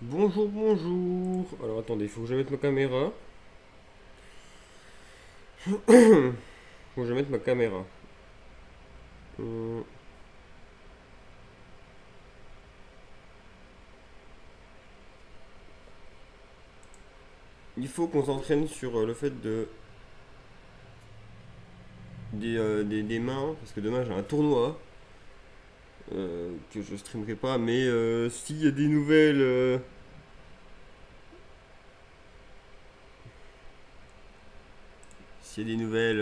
Bonjour, bonjour. Alors attendez, il faut que je mette ma caméra. Faut que je mette ma caméra. Hum, Il faut qu'on s'entraîne sur le fait des mains, parce que demain j'ai un tournoi que je streamerai pas, mais s'il y a des nouvelles, s'il y a des nouvelles,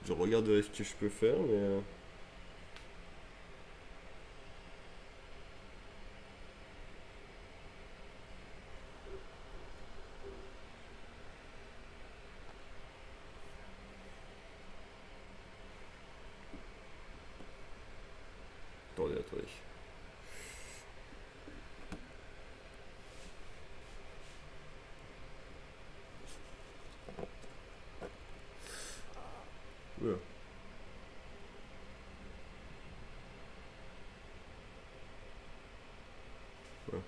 je regarderai ce que je peux faire, mais attendez, attendez. Oula, ouais.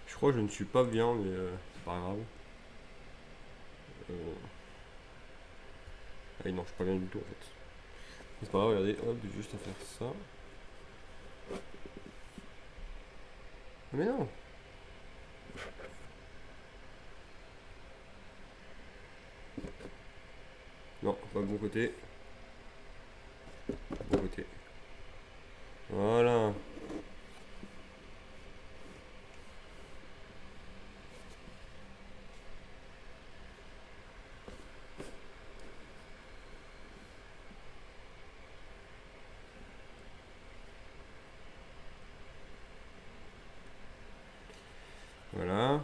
Je crois que je ne suis pas bien, mais c'est pas grave. Euh, Ah non, je suis pas bien du tout en fait. C'est pas grave, regardez, hop, juste à faire ça. Mais non. Non, pas le bon côté. Bon côté. Voilà. Voilà.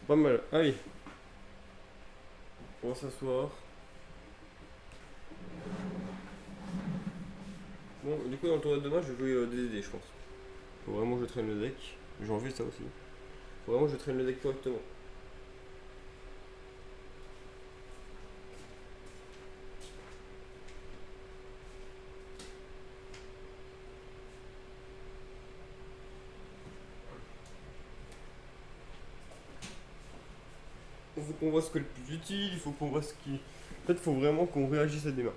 Pas mal. Allez, on va s'asseoir. Bon, du coup, dans le tournoi de demain, je vais jouer DDD, je pense. Faut vraiment que je traîne le deck. J'ai envie de ça aussi. Faut vraiment que je traîne le deck correctement. Il faut qu'on voit ce que le plus utile, il faut qu'on voit ce qui. En fait, il faut vraiment qu'on réagisse à des mains.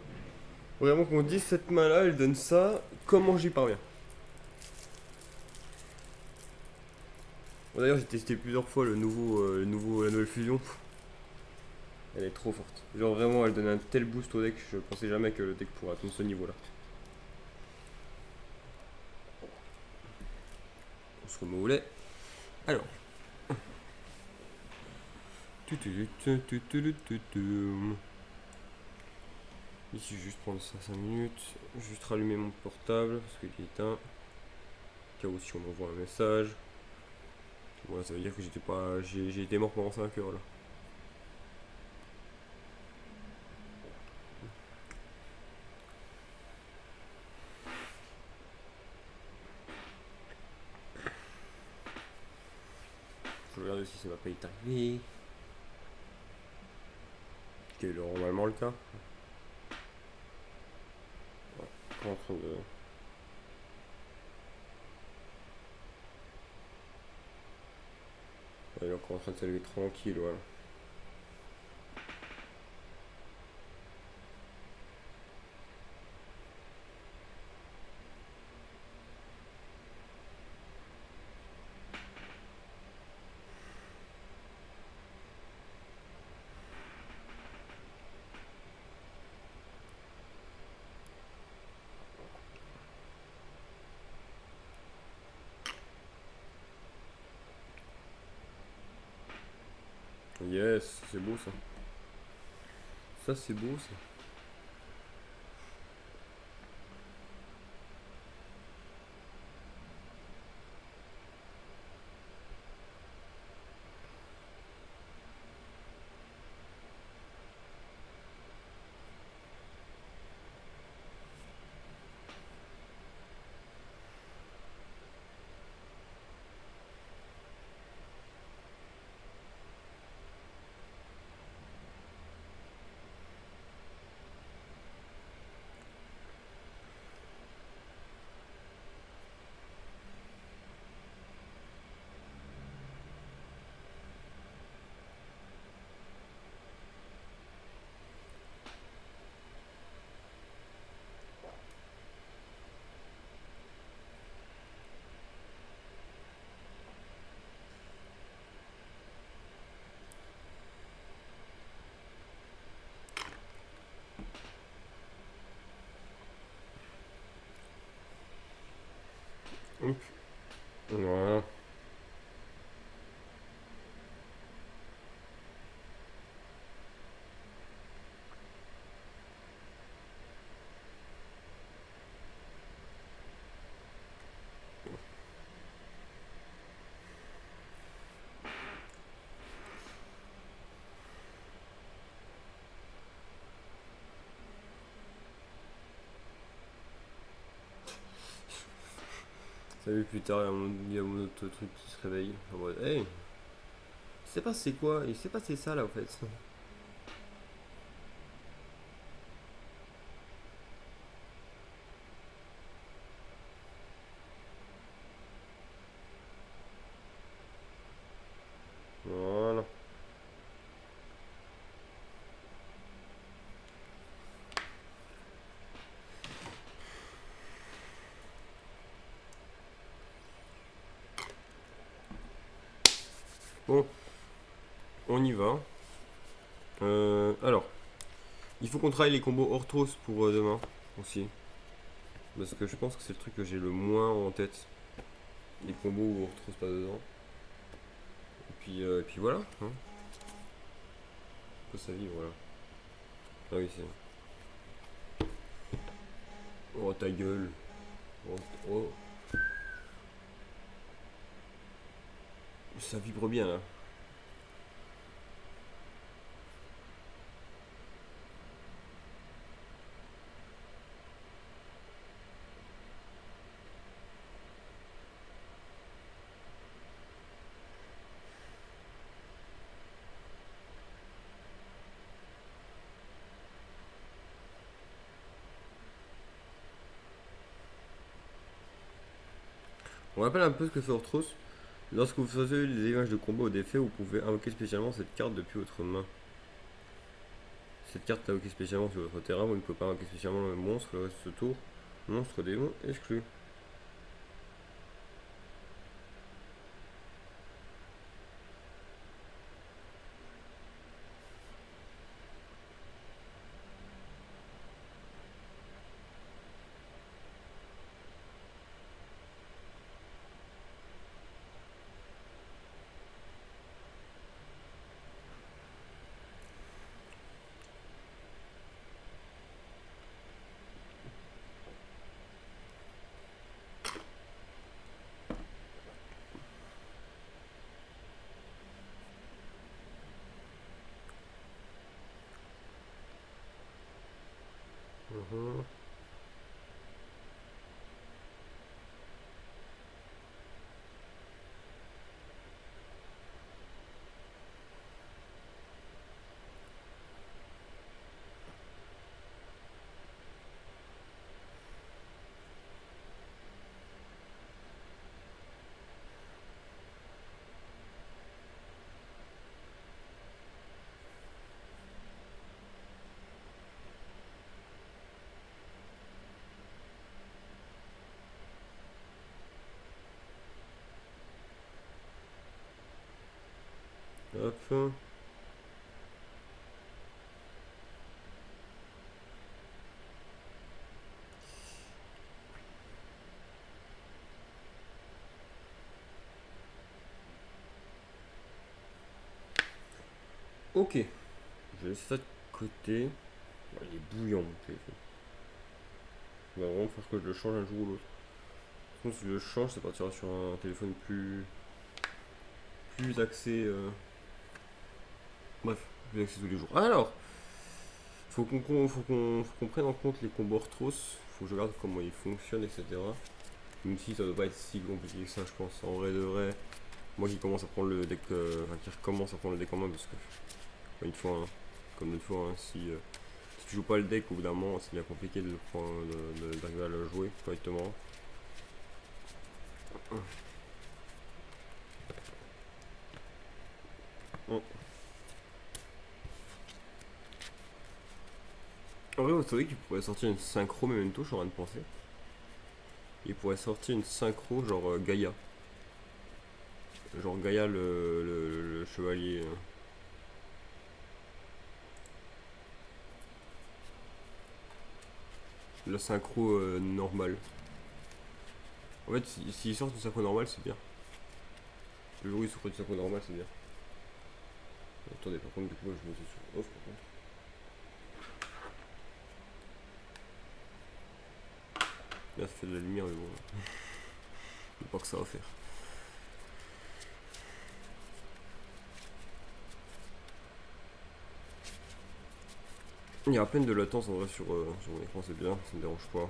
Vraiment qu'on dise cette main-là, elle donne ça, comment j'y parviens. Bon, d'ailleurs, j'ai testé plusieurs fois la nouvelle fusion. Elle est trop forte. Genre vraiment, elle donne un tel boost au deck, je pensais jamais que le deck pourrait atteindre ce niveau-là. On se remet au lait. Alors. Ici, juste prendre ça 5 minutes. Juste rallumer mon portable parce qu'il est éteint. Au cas où si on m'envoie un message. Voilà, ça veut dire que j'étais pas. J'ai été mort pendant 5 heures là. Je regarde si ça va pas être arrivé. Ce qui est normalement le cas. Ouais, en train de. Elle est encore en train de s'élever tranquille, voilà. Yes, c'est beau ça. Ça c'est beau ça. Hop. Voilà. Ça vu plus tard, il y a mon autre truc qui se réveille. En mode, hey, il sait pas c'est quoi, il sait pas c'est ça là en fait. Voilà. Bon, on y va. Alors, il faut qu'on travaille les combos Orthros pour demain aussi. Parce que je pense que c'est le truc que j'ai le moins en tête. Les combos où Orthros pas dedans. Et puis voilà. Hein. Faut sa vie, voilà. Ah oui, c'est. Oh ta gueule. Oh, oh. Ça vibre bien là. On rappelle un peu ce que fait Orthros. Lorsque vous faisiez des images de combo ou d'effet, vous pouvez invoquer spécialement cette carte depuis votre main. Cette carte est invoquée spécialement sur votre terrain, vous ne pouvez pas invoquer spécialement le monstre le reste de ce tour. Monstre démon exclu. Mhm. Hop. Ok, je laisse ça de côté. Ouais, il est bouillant mon téléphone. Il va vraiment faire que je le change un jour ou l'autre. Sinon, si je le change, ça partira sur un téléphone plus axé. Bref, plus axé tous les jours. Alors, faut qu'on prenne en compte les combos Arthros. Faut que je regarde comment ils fonctionnent, etc. Même si ça doit pas être si compliqué que ça, je pense. En vrai de vrai, moi qui commence à prendre le deck, enfin qui recommence à prendre le deck en main, parce que une fois, hein, comme l'autre fois, hein, si tu joues pas le deck, au bout d'un moment, c'est bien compliqué de le prendre, d'arriver à le jouer correctement. Bon. En vrai, vous savez qu'il pourrait sortir une synchro Memento, je suis en train de penser. Il pourrait sortir une synchro genre Gaïa. Genre Gaïa le chevalier. La synchro normale. En fait, s'il sort une synchro normale, c'est bien. Le jour où il sort une synchro normale, c'est bien. Attendez, par contre, du coup, moi je me suis sur off par contre. Là, ça fait de la lumière, mais bon. Je sais pas que ça va faire. Il y a à peine de latence en vrai sur mon écran, c'est bien, ça me dérange pas.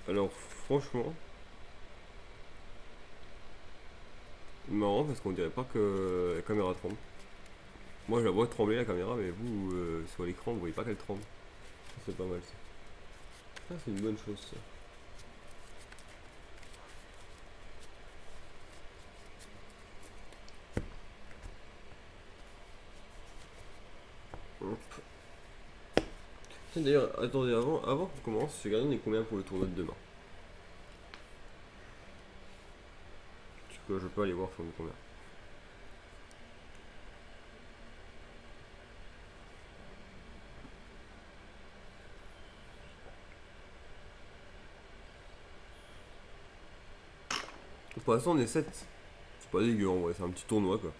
Alors, franchement, marrant parce qu'on dirait pas que la caméra tremble. Moi, je la vois trembler la caméra, mais vous, sur l'écran, vous voyez pas qu'elle tremble. Ça, c'est pas mal ça. Ça, c'est une bonne chose ça. Hop. Tiens, d'ailleurs, attendez, avant qu'on commence, ce gardien est combien pour le tournoi de demain? Je peux aller voir sur combien. Pour l'instant, on est 7. C'est pas dégueu en vrai, c'est un petit tournoi quoi.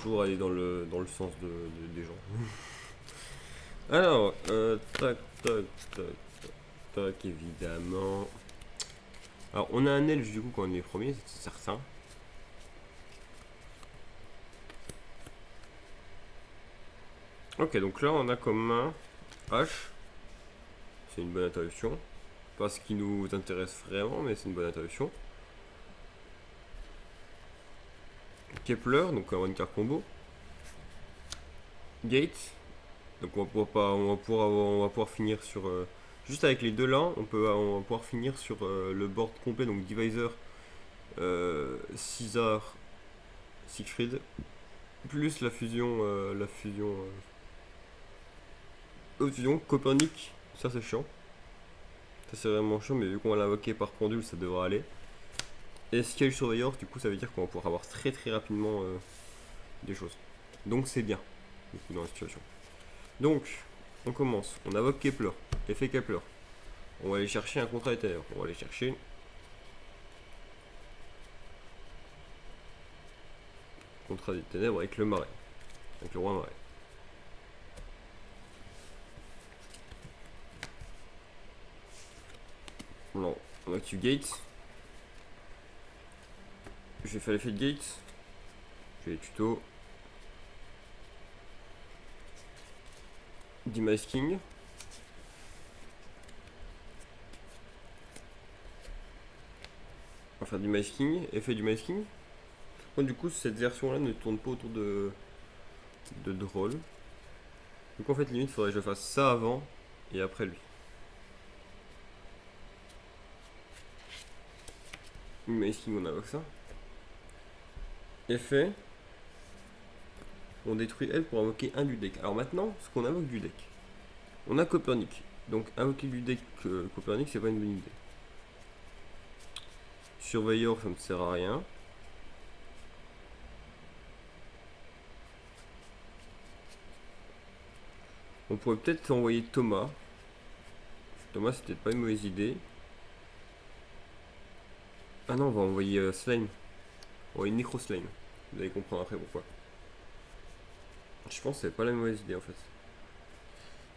Toujours aller dans le sens des gens. Alors, tac, tac, évidemment. Alors, on a un elfe du coup quand on est premier, c'est certain. Ok, donc là on a comme main H. C'est une bonne interruption. Pas ce qui nous intéresse vraiment, mais c'est une bonne interruption. Kepler, donc on va une carte combo. Gate, donc on va pouvoir finir sur. Juste avec les deux là, on va pouvoir finir sur le board complet, donc Divisor, Caesar, Siegfried, plus fusion Copernic. Ça c'est chiant. Ça c'est vraiment chiant, mais vu qu'on va l'invoquer par pendule, ça devrait aller. Et Scale Surveyor, du coup, ça veut dire qu'on va pouvoir avoir très très rapidement des choses. Donc c'est bien, du coup, dans la situation. Donc, on commence. On invoque Kepler, effet Kepler. On va aller chercher un contrat éther. On va aller chercher contrat des ténèbres avec le marais, avec le roi marais. On active Gates. Je vais faire l'effet de Gates. Je vais les tutos. Demasking. va faire du masking, effet du masking. Bon, du coup, cette version-là ne tourne pas autour de drôle. Donc en fait, limite, il faudrait que je fasse ça avant et après lui. Masking, on invoque ça. Effet. On détruit elle pour invoquer un du deck. Alors maintenant, ce qu'on invoque du deck. On a Copernic. Donc invoquer du deck Copernic, c'est pas une bonne idée. Surveilleur, ça ne sert à rien. On pourrait peut-être envoyer Thomas. Thomas, c'est peut-être pas une mauvaise idée. Ah non, on va envoyer Slime. On va envoyer Necro Slime. Vous allez comprendre après pourquoi. Je pense que c'est pas la mauvaise idée en fait.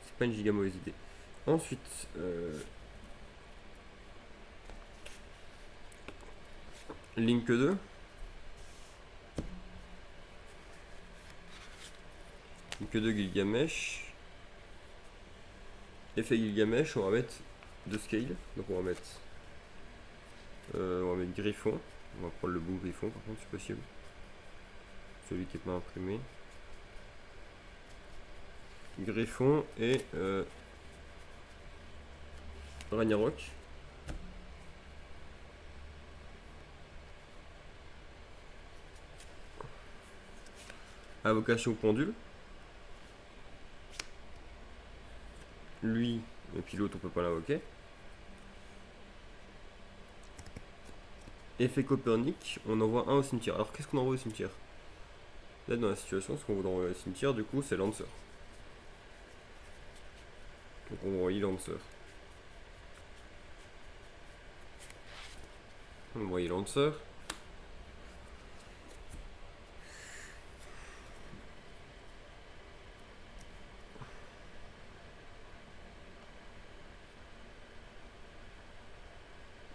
C'est pas une giga mauvaise idée. Ensuite, Link 2. Link 2 Gilgamesh. Effet Gilgamesh, on va mettre 2 scale. Donc on va mettre Griffon. On va prendre le bon Griffon par contre, c'est possible. Celui qui est pas imprimé. Griffon et Ragnarok. Invocation pendule. Lui, et puis l'autre on peut pas l'invoquer. Effet Copernic, on envoie un au cimetière. Alors qu'est-ce qu'on envoie au cimetière? Là dans la situation, ce qu'on veut envoyer au cimetière du coup c'est Lancer. Donc on va envoyer Lancer. On va envoyer Lancer.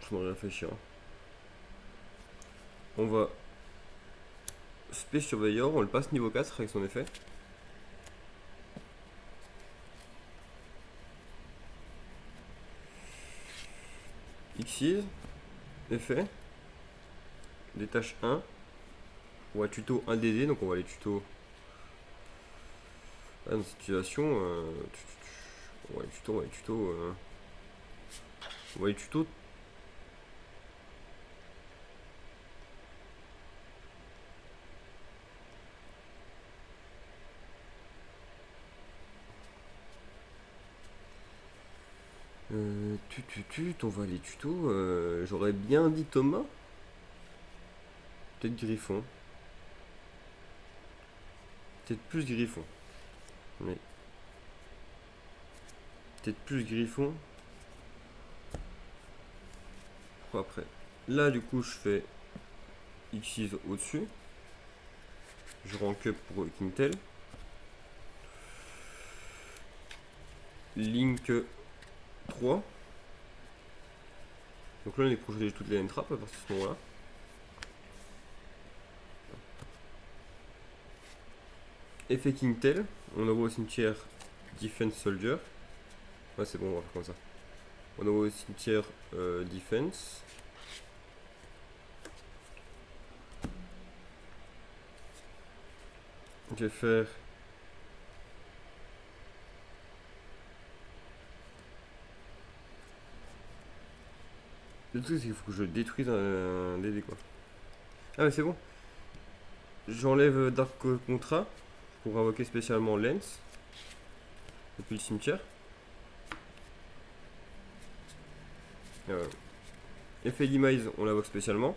Je m'en réfléchir. On va Space Surveyor, on le passe niveau 4 avec son effet. Xyz, effet. Détache 1. On va tuto 1 DD, donc on va les tuto. Ah, dans cette situation, on va les tuto, on va les tuto. On va les tuto. J'aurais bien dit Thomas. Peut-être Griffon. Peut-être plus Griffon. Mais. Peut-être plus Griffon. Après. Là, du coup, je fais Xyz au-dessus. Je rank up pour Quintel. Link 3. Donc là, on est protégé toutes les entrappes à partir de ce moment-là. Effet Quintel. On envoie au cimetière Defense Soldier. Ouais, c'est bon, on va faire comme ça. On envoie au cimetière Defense. Je vais faire. Le truc, c'est qu'il faut que je détruise un DD quoi. Ah, mais c'est bon. J'enlève Dark Contra pour invoquer spécialement Lens depuis le cimetière. Effet Demise, on l'invoque spécialement.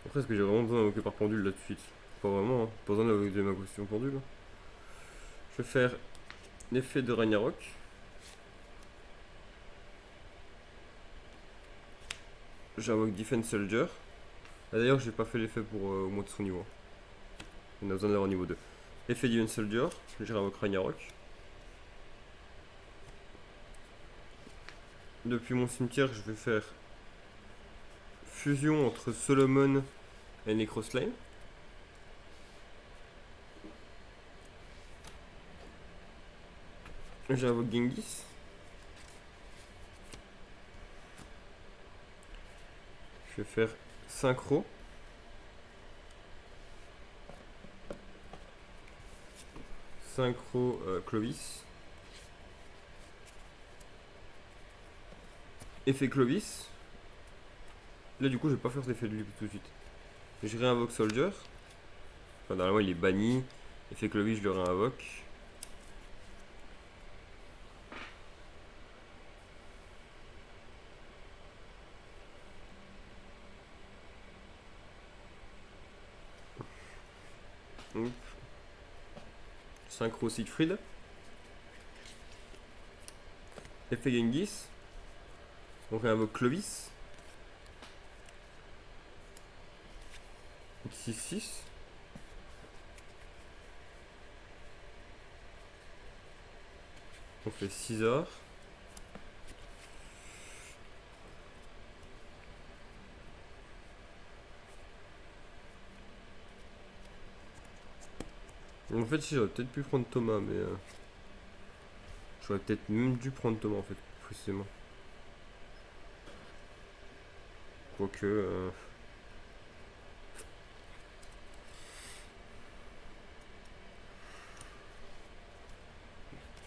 Après, est-ce que j'ai vraiment besoin d'invoquer par pendule là tout de suite? Pas vraiment, hein. Pas besoin d'invoquer ma question pendule. Je vais faire l'effet de Ragnarok. J'invoque Defense Soldier. Ah, d'ailleurs, j'ai pas fait l'effet pour augmenter son niveau. On a besoin d'avoir niveau 2. Effet Defense Soldier, je réinvoque Ragnarok. Depuis mon cimetière, je vais faire fusion entre Solomon et Necro Slime. J'invoque Genghis. Je vais faire synchro. Synchro Clovis. Effet Clovis. Là du coup je vais pas faire cet effet de lui tout de suite. Je réinvoque Soldier. Enfin, normalement il est banni. Effet Clovis je le réinvoque. Hop. Synchro Siegfried. Effet Genghis. On réinvoque Clovis. 6-6. On fait 6 heures. En fait, si j'aurais peut-être pu prendre Thomas, mais j'aurais peut-être même dû prendre Thomas en fait, précisément. Quoique.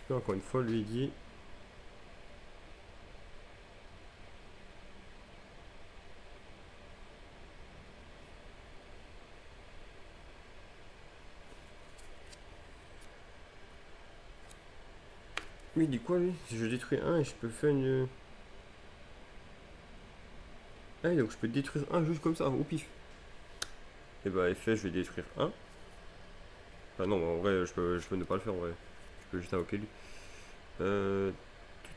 Encore une fois, lui il dit. Lui il dit quoi lui? Si je détruis un et je peux faire une. Ah oui, donc je peux détruire un juste comme ça, au pif. Et bah effet, je vais détruire un. Enfin non, en vrai, je peux ne pas le faire en vrai. Je peux juste invoquer lui. Tut,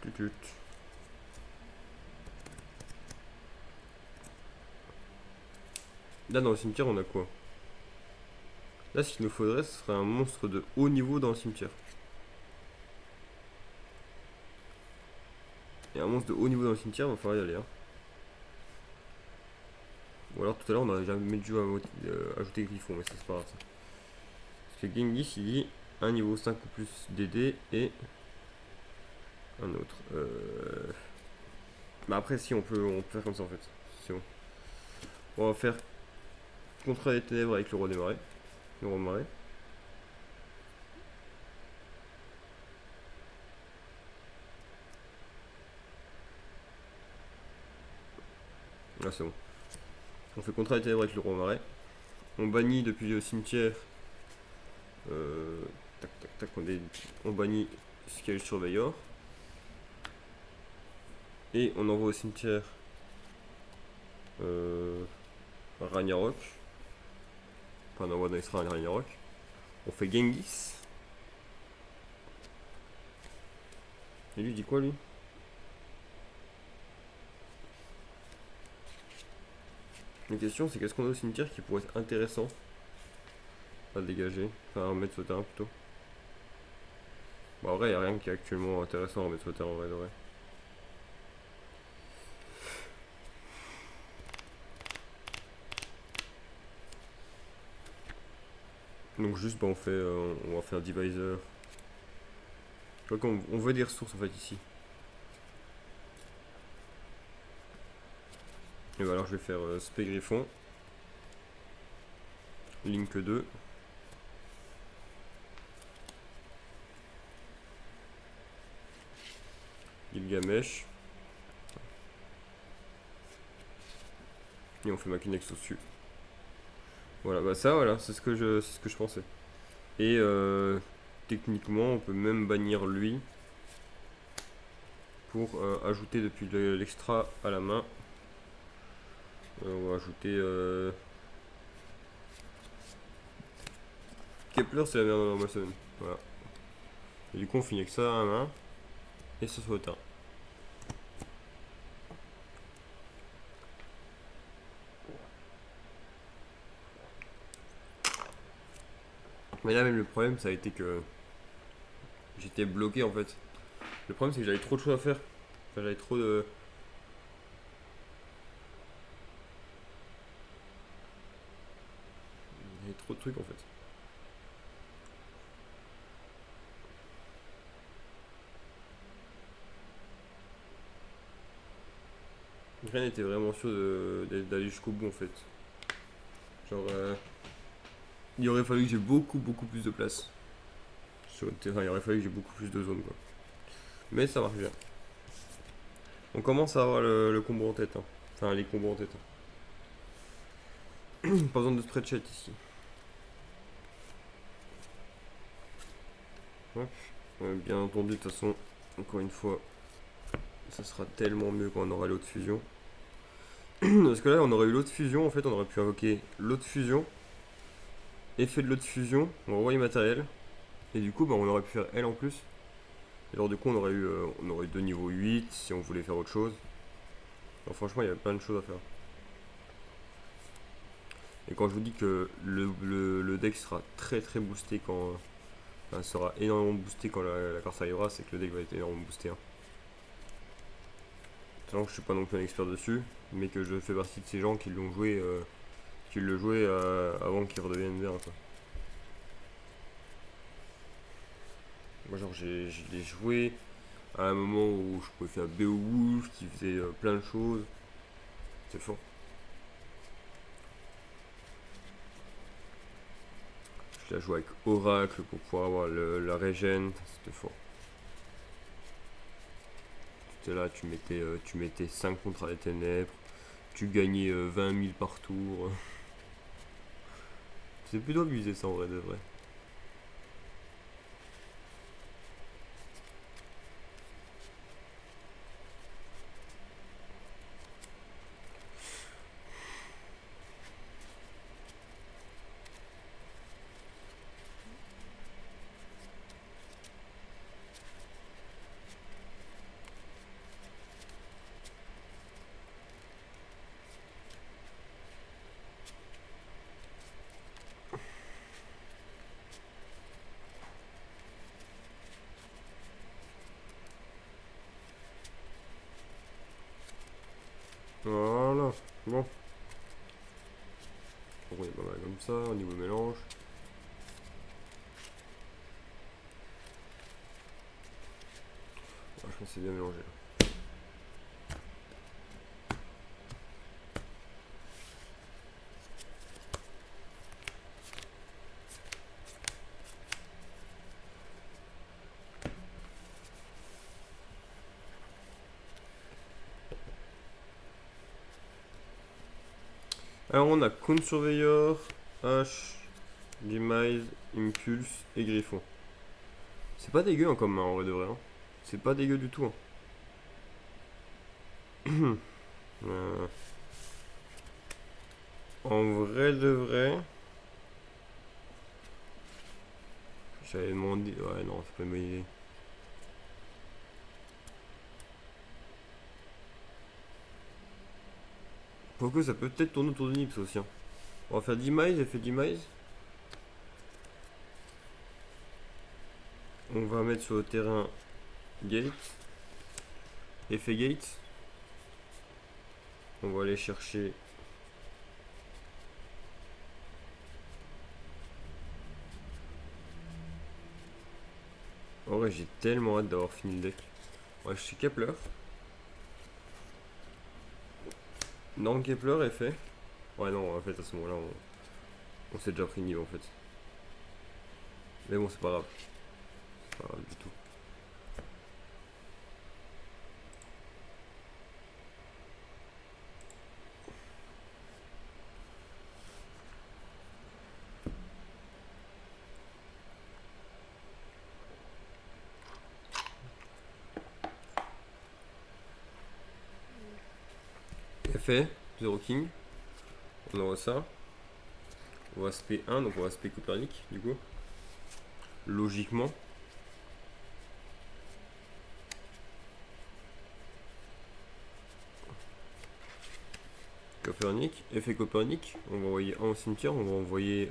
tut, tut. Là dans le cimetière on a quoi? Là ce qu'il nous faudrait ce serait un monstre de haut niveau dans le cimetière. Et un monstre de haut niveau dans le cimetière, il va falloir y aller. Hein. Ou alors tout à l'heure on n'aurait jamais dû ajouter Griffon, mais ça c'est pas grave ça. Parce que Genghis il dit un niveau 5 ou plus DD et un autre. Bah après si on peut faire comme ça en fait. C'est bon. On va faire Contrat des ténèbres avec le roi des marais. Le roi marais. Ah c'est bon. On fait contrat des ténèbres avec le roi marais. On bannit depuis le cimetière. Tac tac tac. On bannit Scale Surveyor. Et on envoie au cimetière Ragnarok. Enfin on envoie dans l'extra Ragnarok. On fait Genghis. Et lui il dit quoi lui? La question c'est qu'est-ce qu'on a au cimetière qui pourrait être intéressant à dégager, enfin à remettre sur le terrain plutôt. Bon en vrai y a rien qui est actuellement intéressant à remettre sur le terrain en vrai de vrai. Donc juste bah, on va faire divisor. Je crois qu'on veut des ressources en fait ici. Et bah alors je vais faire Spé Griffon. Link 2. Gilgamesh. Et on fait Machinex au-dessus. Voilà, bah ça voilà, c'est ce que je pensais. Et techniquement on peut même bannir lui pour ajouter depuis l'extra à la main. On va ajouter Kepler, c'est la merde dans Amazon. Voilà. Et du coup on finit avec ça à la main. Et ça saute un. Mais là même le problème ça a été que j'étais bloqué en fait. Le problème c'est que j'avais trop de choses à faire. Enfin j'avais trop de. J'avais trop de trucs en fait. rien n'était vraiment sûr d'aller jusqu'au bout en fait. Genre, il aurait fallu que j'ai beaucoup plus de place sur le terrain, il aurait fallu que j'ai beaucoup plus de zones quoi. Mais ça marche bien. On commence à avoir le combo en tête, hein. Enfin les combos en tête. Hein. Pas besoin de spreadsheet ici. Hop. Bien entendu, de toute façon, encore une fois, ça sera tellement mieux quand on aura l'autre fusion. Parce que là, on aurait eu l'autre fusion, en fait, on aurait pu invoquer l'autre fusion, effet de l'autre fusion, on envoie le matériel, et du coup, bah, on aurait pu faire elle en plus. Et alors, du coup, on aurait eu deux niveaux 8 si on voulait faire autre chose. Alors, franchement, il y a plein de choses à faire. Et quand je vous dis que le deck sera très boosté quand. Enfin, sera énormément boosté quand la carte arrivera, c'est que le deck va être énormément boosté. Hein. Sachant que je suis pas non plus un expert dessus, mais que je fais partie de ces gens qui l'ont joué, qui le jouaient avant qu'il redevienne bien. Quoi. Moi, genre, je l'ai joué à un moment où je pouvais faire Beowulf, qui faisait plein de choses. C'est fort. Je la joué avec Oracle pour pouvoir avoir la régène, c'était fort. Tu étais là, tu mettais 5 contre les ténèbres, tu gagnais 20 000 par tour. C'est plutôt abusé ça en vrai de vrai. Voilà, bon. On est pas mal comme ça, au niveau mélange. Ah, je pense que c'est bien mélangé. Alors on a Count Surveyor, H, Demise, Impulse et Griffon. C'est pas dégueu hein, comme main en vrai de vrai. Hein. C'est pas dégueu du tout. Hein. En vrai de vrai, j'avais demandé. Ouais, non, c'est pas une bonne idée. Quoique ça peut peut-être tourner autour de Nix aussi. Hein. On va faire Demise, effet Demise. On va mettre sur le terrain Gate. Effet Gate. On va aller chercher. En vrai, j'ai tellement hâte d'avoir fini le deck. Ouais, je suis Kepler. Non, Kepler est fait. Ouais, non, en fait, à ce moment-là, on s'est déjà pris niveau en fait. Mais bon, c'est pas grave. C'est pas grave du tout. Fait, 0 King. On aura ça. On va SP 1, donc on va SP Copernic du coup. Logiquement. Copernic, effet Copernic, on va envoyer un au cimetière, on va envoyer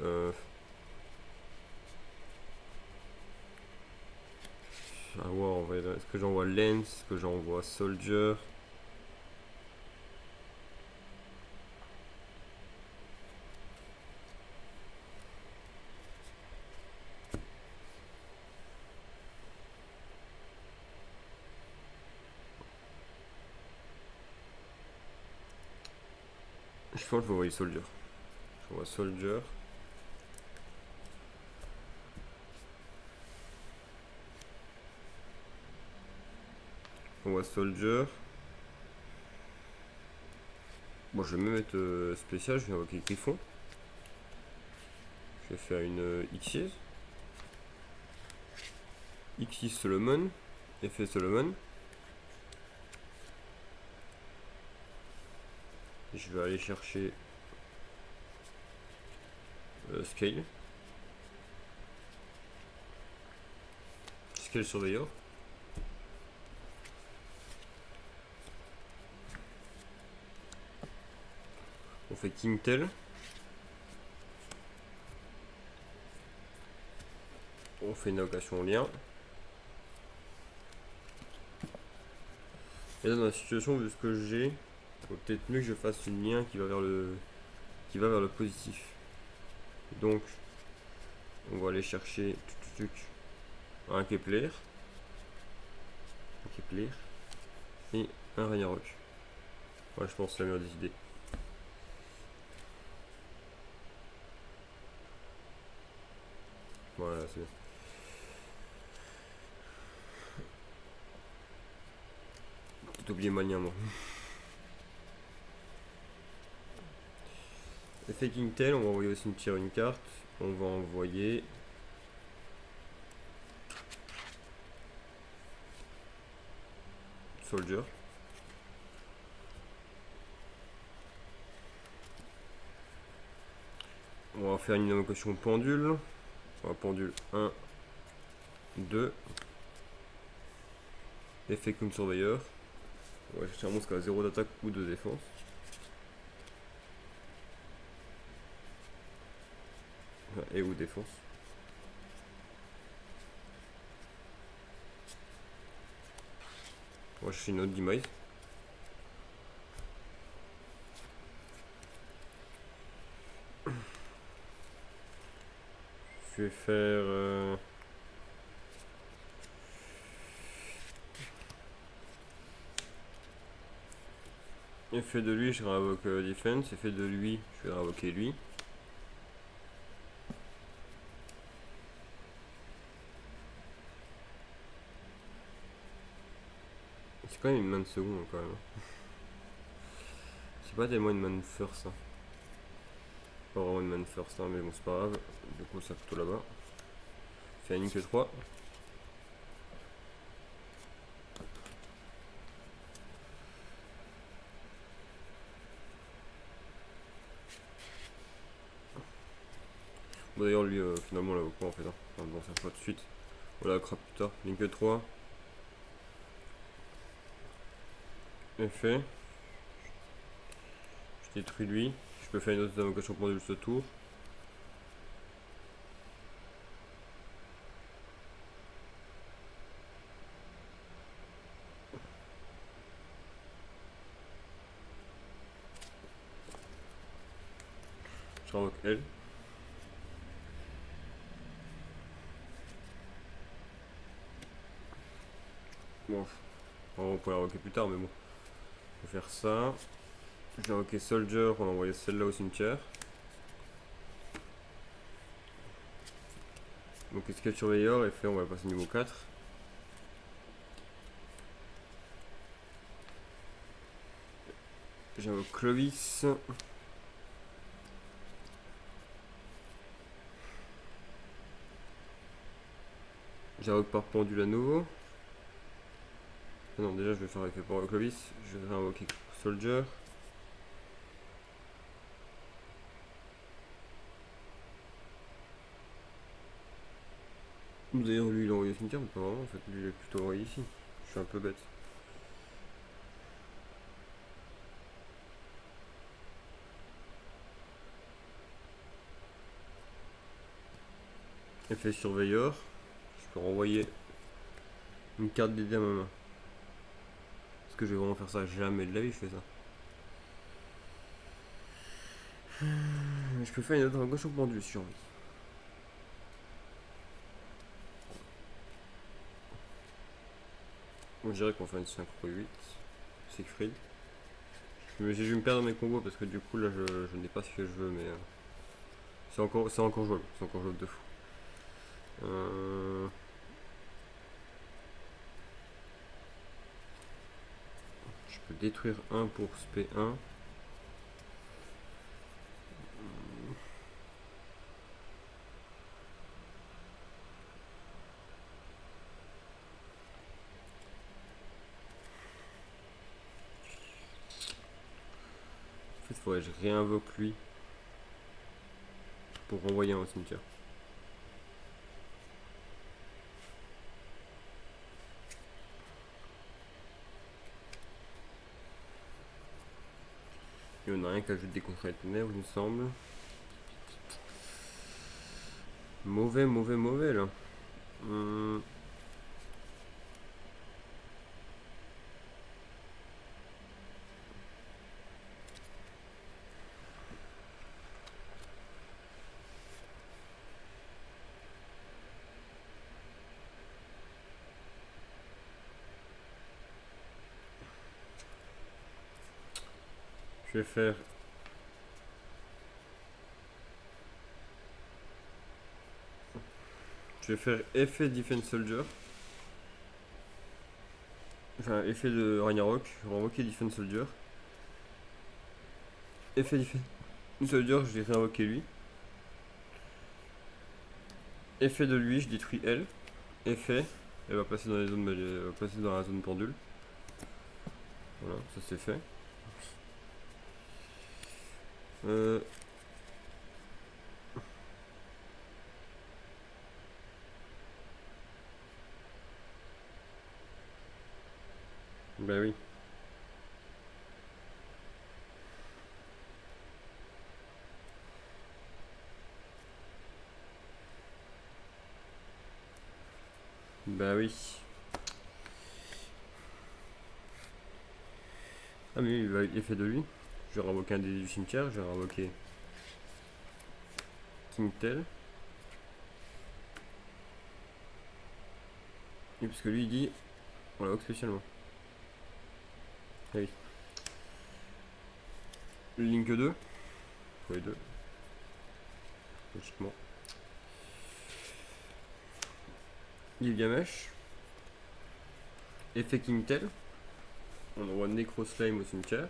à voir, est-ce que j'envoie Lens, est-ce que j'envoie Soldier. Je pense que je vais envoyer Soldier. J'envoie Soldier. On voit Soldier. Bon, je vais me mettre spécial, je vais invoquer Griffon. Je vais faire une X6. X6 Solomon. Effet Solomon. Je vais aller chercher Scale. Scale Surveyor. On fait King Tail. On fait une invocation en lien. Et là dans la situation, vu ce que j'ai, il faut peut-être mieux que je fasse une lien qui va vers le positif. Donc on va aller chercher un Kepler. Et un Ragnarok. Ouais, je pense que c'est la meilleure des idées. Voilà, c'est bien. J'ai oublié Mania, moi. Effet King Tail, on va envoyer aussi une carte. On va envoyer Soldier. On va faire une invocation pendule. On va pendule 1, 2. Effet Clown Surveyor. On va chercher un monstre qui a 0 d'attaque ou de défense. Et ou défense. On va chercher une autre demise. Je vais faire effet de lui, je réinvoque defense. Effet de lui, je vais réinvoquer lui. C'est quand même une main seconde quand même. C'est pas tellement une main first. Hein. Pas vraiment une main first, hein, mais bon c'est pas grave. Du coup ça plutôt là-bas. Fait un que 3. Bon, d'ailleurs lui finalement on l'a pas en fait. Hein. Enfin, bon ça pas tout de suite. On la crappe plus tard. Link 3. Effet. Je détruis lui. Je peux faire une autre invocation pendule ce tour. Je réinvoque elle. Bon, on pourrait l'invoquer plus tard, mais bon. Je vais faire ça. Je vais invoquer Soldier, on va envoyer celle-là au cimetière. Donc Escape Surveyor, effet, on va passer niveau 4. J'invoque Clovis. J'invoque par pendule à nouveau. Ah non, déjà je vais faire effet pour Clovis. Je vais invoquer Soldier. D'ailleurs, lui il a envoyé au cimetière, mais pas vraiment en fait. Lui il est plutôt envoyé ici. Je suis un peu bête. Effet Surveyor. Je peux renvoyer une carte dédiée à ma main. Est-ce que je vais vraiment faire ça? Jamais de la vie je fais ça. Je peux faire une autre gauche au pendule survie. On dirait qu'on fait une synchro 8. Siegfried. J'ai dû me perdre dans mes combos parce que du coup là je n'ai pas ce que je veux, mais c'est encore jouable. C'est encore jouable de fou. Je peux détruire un pour SP1. En fait, faudrait que je réinvoque lui pour renvoyer un au cimetière. Et on a rien qui ajoute des contrats de ténèbres, il me semble. Mauvais, mauvais, mauvais là. Je vais faire. Je vais faire effet Defense Soldier. Enfin, effet de Ragnarok. Renvoquer Defense Soldier. Effet Defense Soldier, je vais réinvoquer lui. Effet de lui, je détruis elle. Effet, elle va passer dans les zones, elle va passer dans la zone pendule. Voilà, ça c'est fait. Bah oui. Bah oui. Ah mais oui, il va effet de lui. Je vais renvoquer un des du cimetière, je vais renvoquer King Tel. Et parce que lui il dit on l'invoque spécialement. Ah oui. Link 2. Faut les deux. Logiquement. Gilgamesh. Effet King Tel. On envoie Necro Slime au cimetière.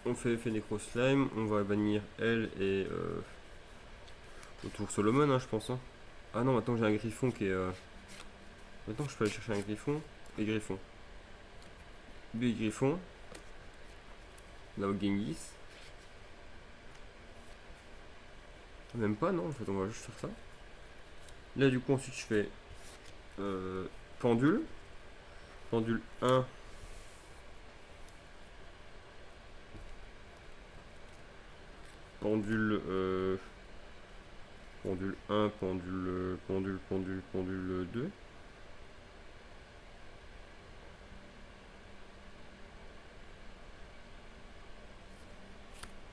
On fait effet Necro Slime. On va bannir elle et autour Solomon, hein, je pense. Hein. Ah non, maintenant j'ai un griffon qui est. Maintenant je peux aller chercher un griffon et griffon. Lui et griffon. Là au Genghis. Même pas, non, en fait, on va juste faire ça. Là, du coup, ensuite, je fais pendule. Pendule 1. Pendule. Pendule 1, pendule 2.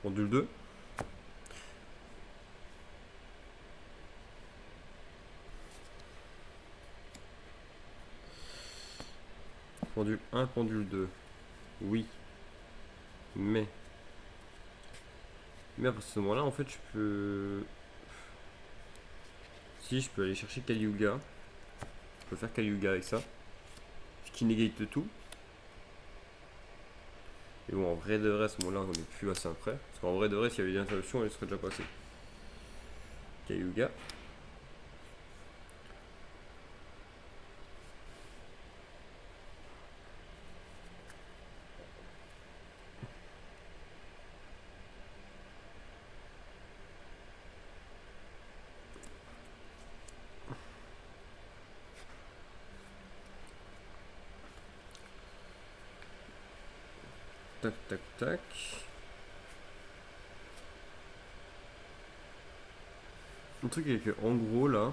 Pendule 2. Pendule 1, pendule 2. Oui. Mais à ce moment-là, en fait, je peux. Si, je peux aller chercher Kaliuga. Je peux faire Kaliuga avec ça. Ce qui négate tout. Et bon, en vrai de vrai, à ce moment-là, on n'est plus assez près. Parce qu'en vrai de vrai, s'il y avait des interruptions, elle serait déjà passée. Kaliuga. Tac, tac, tac. Le truc est que, en gros, là.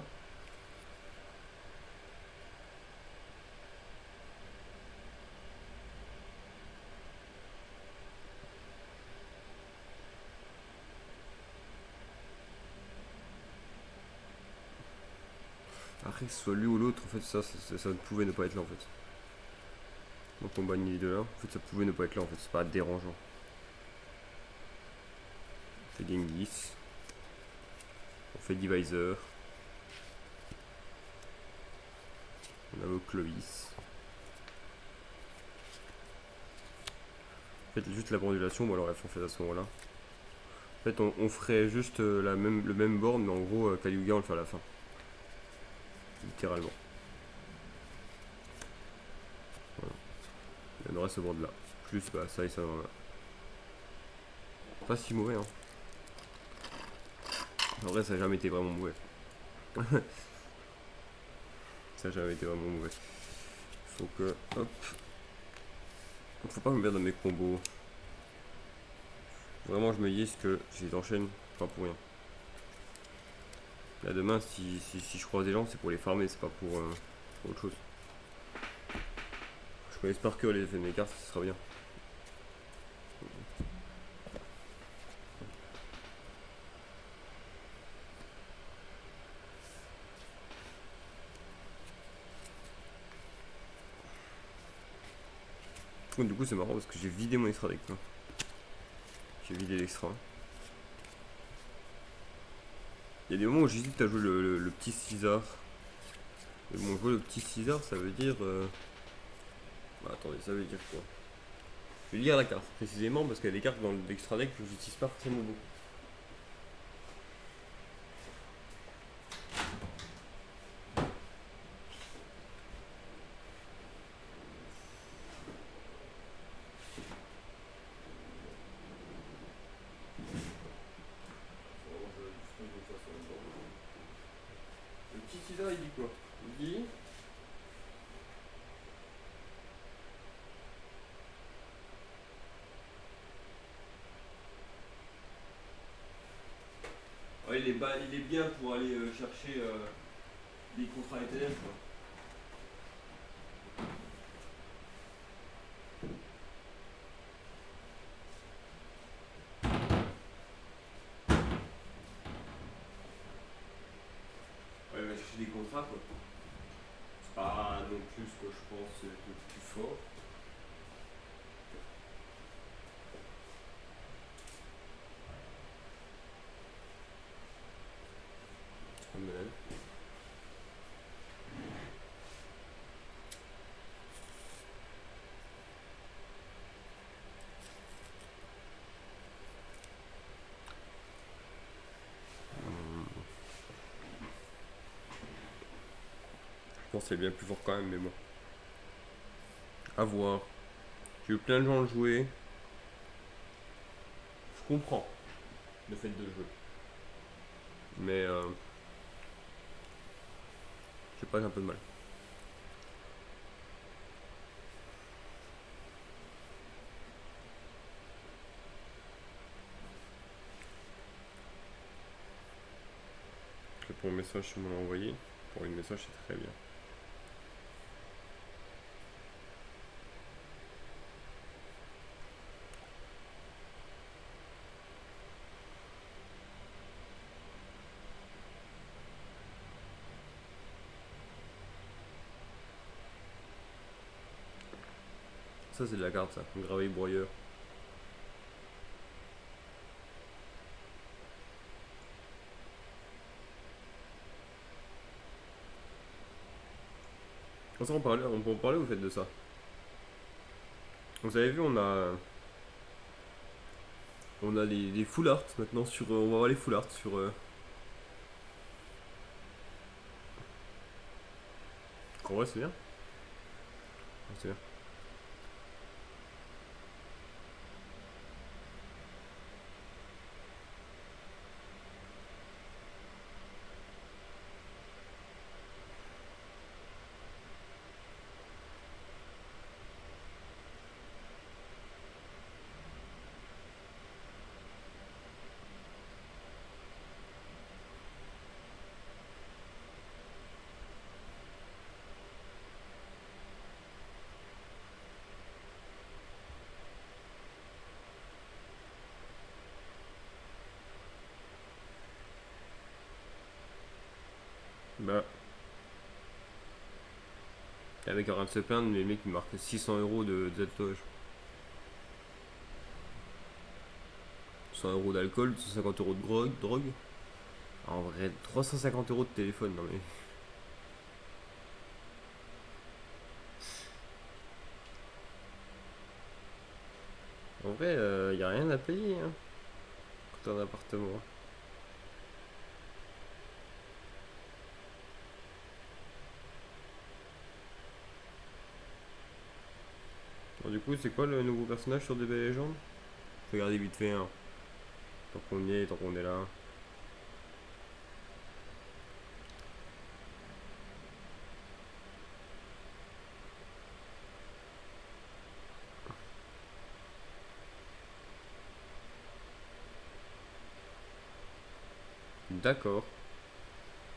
Après, que ce soit lui ou l'autre, en fait, ça ne pouvait ne pas être là, en fait. Donc on bannit les deux là. En fait ça pouvait ne pas être là en fait, c'est pas dérangeant. On fait Genghis. On fait Divisor. On a Clovis. En fait juste la pendulation, bon alors bref on fait à ce moment là. En fait on ferait juste le même board mais en gros Kaliuga on le fait à la fin. Littéralement. Voilà. Il y en aurait ce board là. Plus bah, ça et ça dans là. Pas si mauvais hein. En vrai ça a jamais été vraiment mauvais. Ça a jamais été vraiment mauvais. Faut que. Hop. Faut pas me perdre dans mes combos. Vraiment je me dis que je les enchaîne pas pour rien. Là demain si je croise des gens c'est pour les farmer, c'est pas pour autre chose. Je connais par cœur les effets de mes cartes, ça sera bien. Du coup c'est marrant parce que j'ai vidé mon extra deck là. J'ai vidé l'extra. Il y a des moments où j'hésite à jouer le petit César. Mais bon, jouer le petit César ça veut dire. Bah, attendez, ça veut dire quoi? Je vais lire la carte précisément parce qu'il y a des cartes dans l'extra deck que j'utilise pas forcément beaucoup. Le petit César il dit quoi? Il dit. Ouais, il est bien pour aller chercher des contrats ETF quoi. Ouais, il va chercher des contrats quoi. C'est pas non plus ce que je pense le plus fort. C'est pas mal. Je pense que c'est bien plus fort quand même, mais bon. À voir. J'ai eu plein de gens le jouer. Je comprends le fait de jouer. Mais je sais pas, j'ai un peu de mal. Pour le message, tu me l'as envoyé. Pour le message, c'est très bien. Ça, c'est de la carte, ça. Un gravé broyeur. On peut en parler au fait de ça. Vous avez vu, on a les full art maintenant sur. On va voir les full art sur. En vrai, c'est bien. C'est bien. Et avec rien de se plaindre, mais les mecs ils marquent 600 euros de tatouage. 100 euros d'alcool, 150 euros de drogue. En vrai, 350 euros de téléphone, non mais. En vrai, y a rien à payer hein, quand t'as un appartement. Bon, du coup, c'est quoi le nouveau personnage sur DB Legends? Regardez vite fait, hein. Tant qu'on est là. D'accord.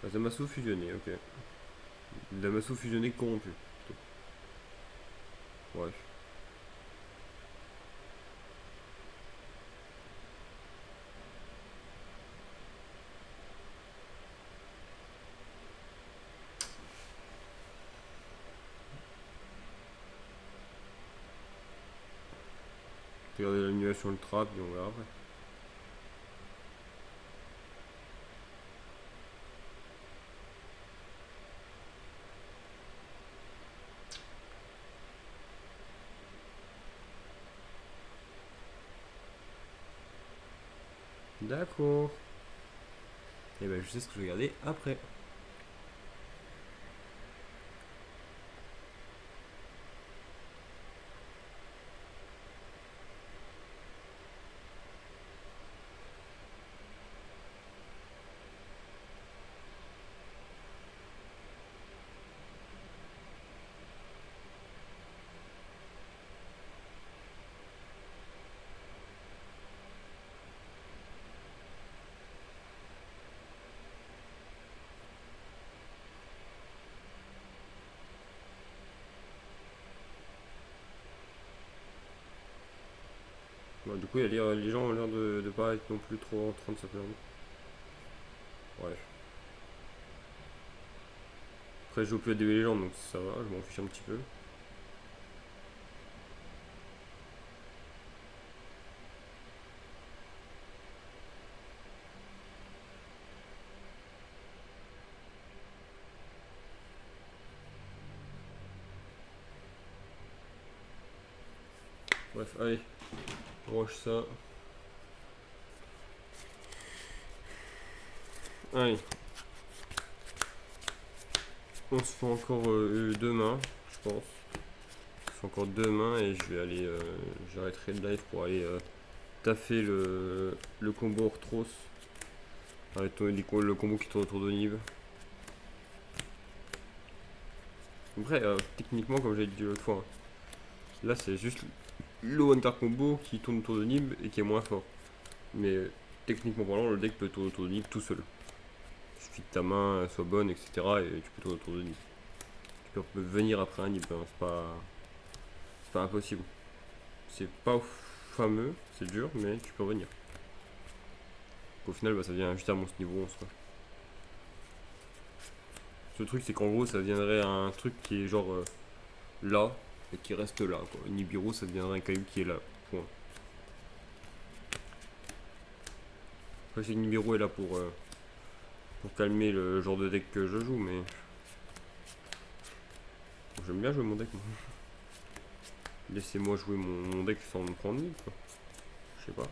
Damaso fusionné, ok. Damaso fusionné corrompu. Ouais. Regardez l'animation ultra, puis on verra après. D'accord. Et ben je sais ce que je vais regarder après. Bon, du coup, les gens ont l'air de pas être non plus trop en train de se plaindre. Ouais. Après, je joue plus à des légendes, donc ça va, je m'en fiche un petit peu. Bref, allez, roche ça. Allez, on se fait encore demain, je pense. On se fait encore demain et je vais aller. J'arrêterai le live pour aller taffer le combo Orthros. Avec le combo qui tourne autour de Nib. Après, techniquement, comme j'avais dit l'autre fois, là c'est juste le one card combo qui tourne autour de Nib et qui est moins fort. Mais techniquement parlant, le deck peut tourner autour de Nib tout seul. Il suffit que ta main soit bonne, etc. et tu peux tourner autour de Nib. Tu peux venir après un Nib, hein, c'est pas impossible. C'est pas fameux, c'est dur, mais tu peux revenir. Au final, bah, ça vient juste à mon niveau 11 quoi. Ce truc, c'est qu'en gros, ça viendrait un truc qui est genre là et qui reste là. Quoi. Nibiru, ça deviendrait un caillou qui est là. Point. Après, c'est que Nibiru est là pour calmer le genre de deck que je joue, mais. J'aime bien jouer mon deck, moi. Laissez-moi jouer mon deck sans me prendre nid, quoi. Je sais pas.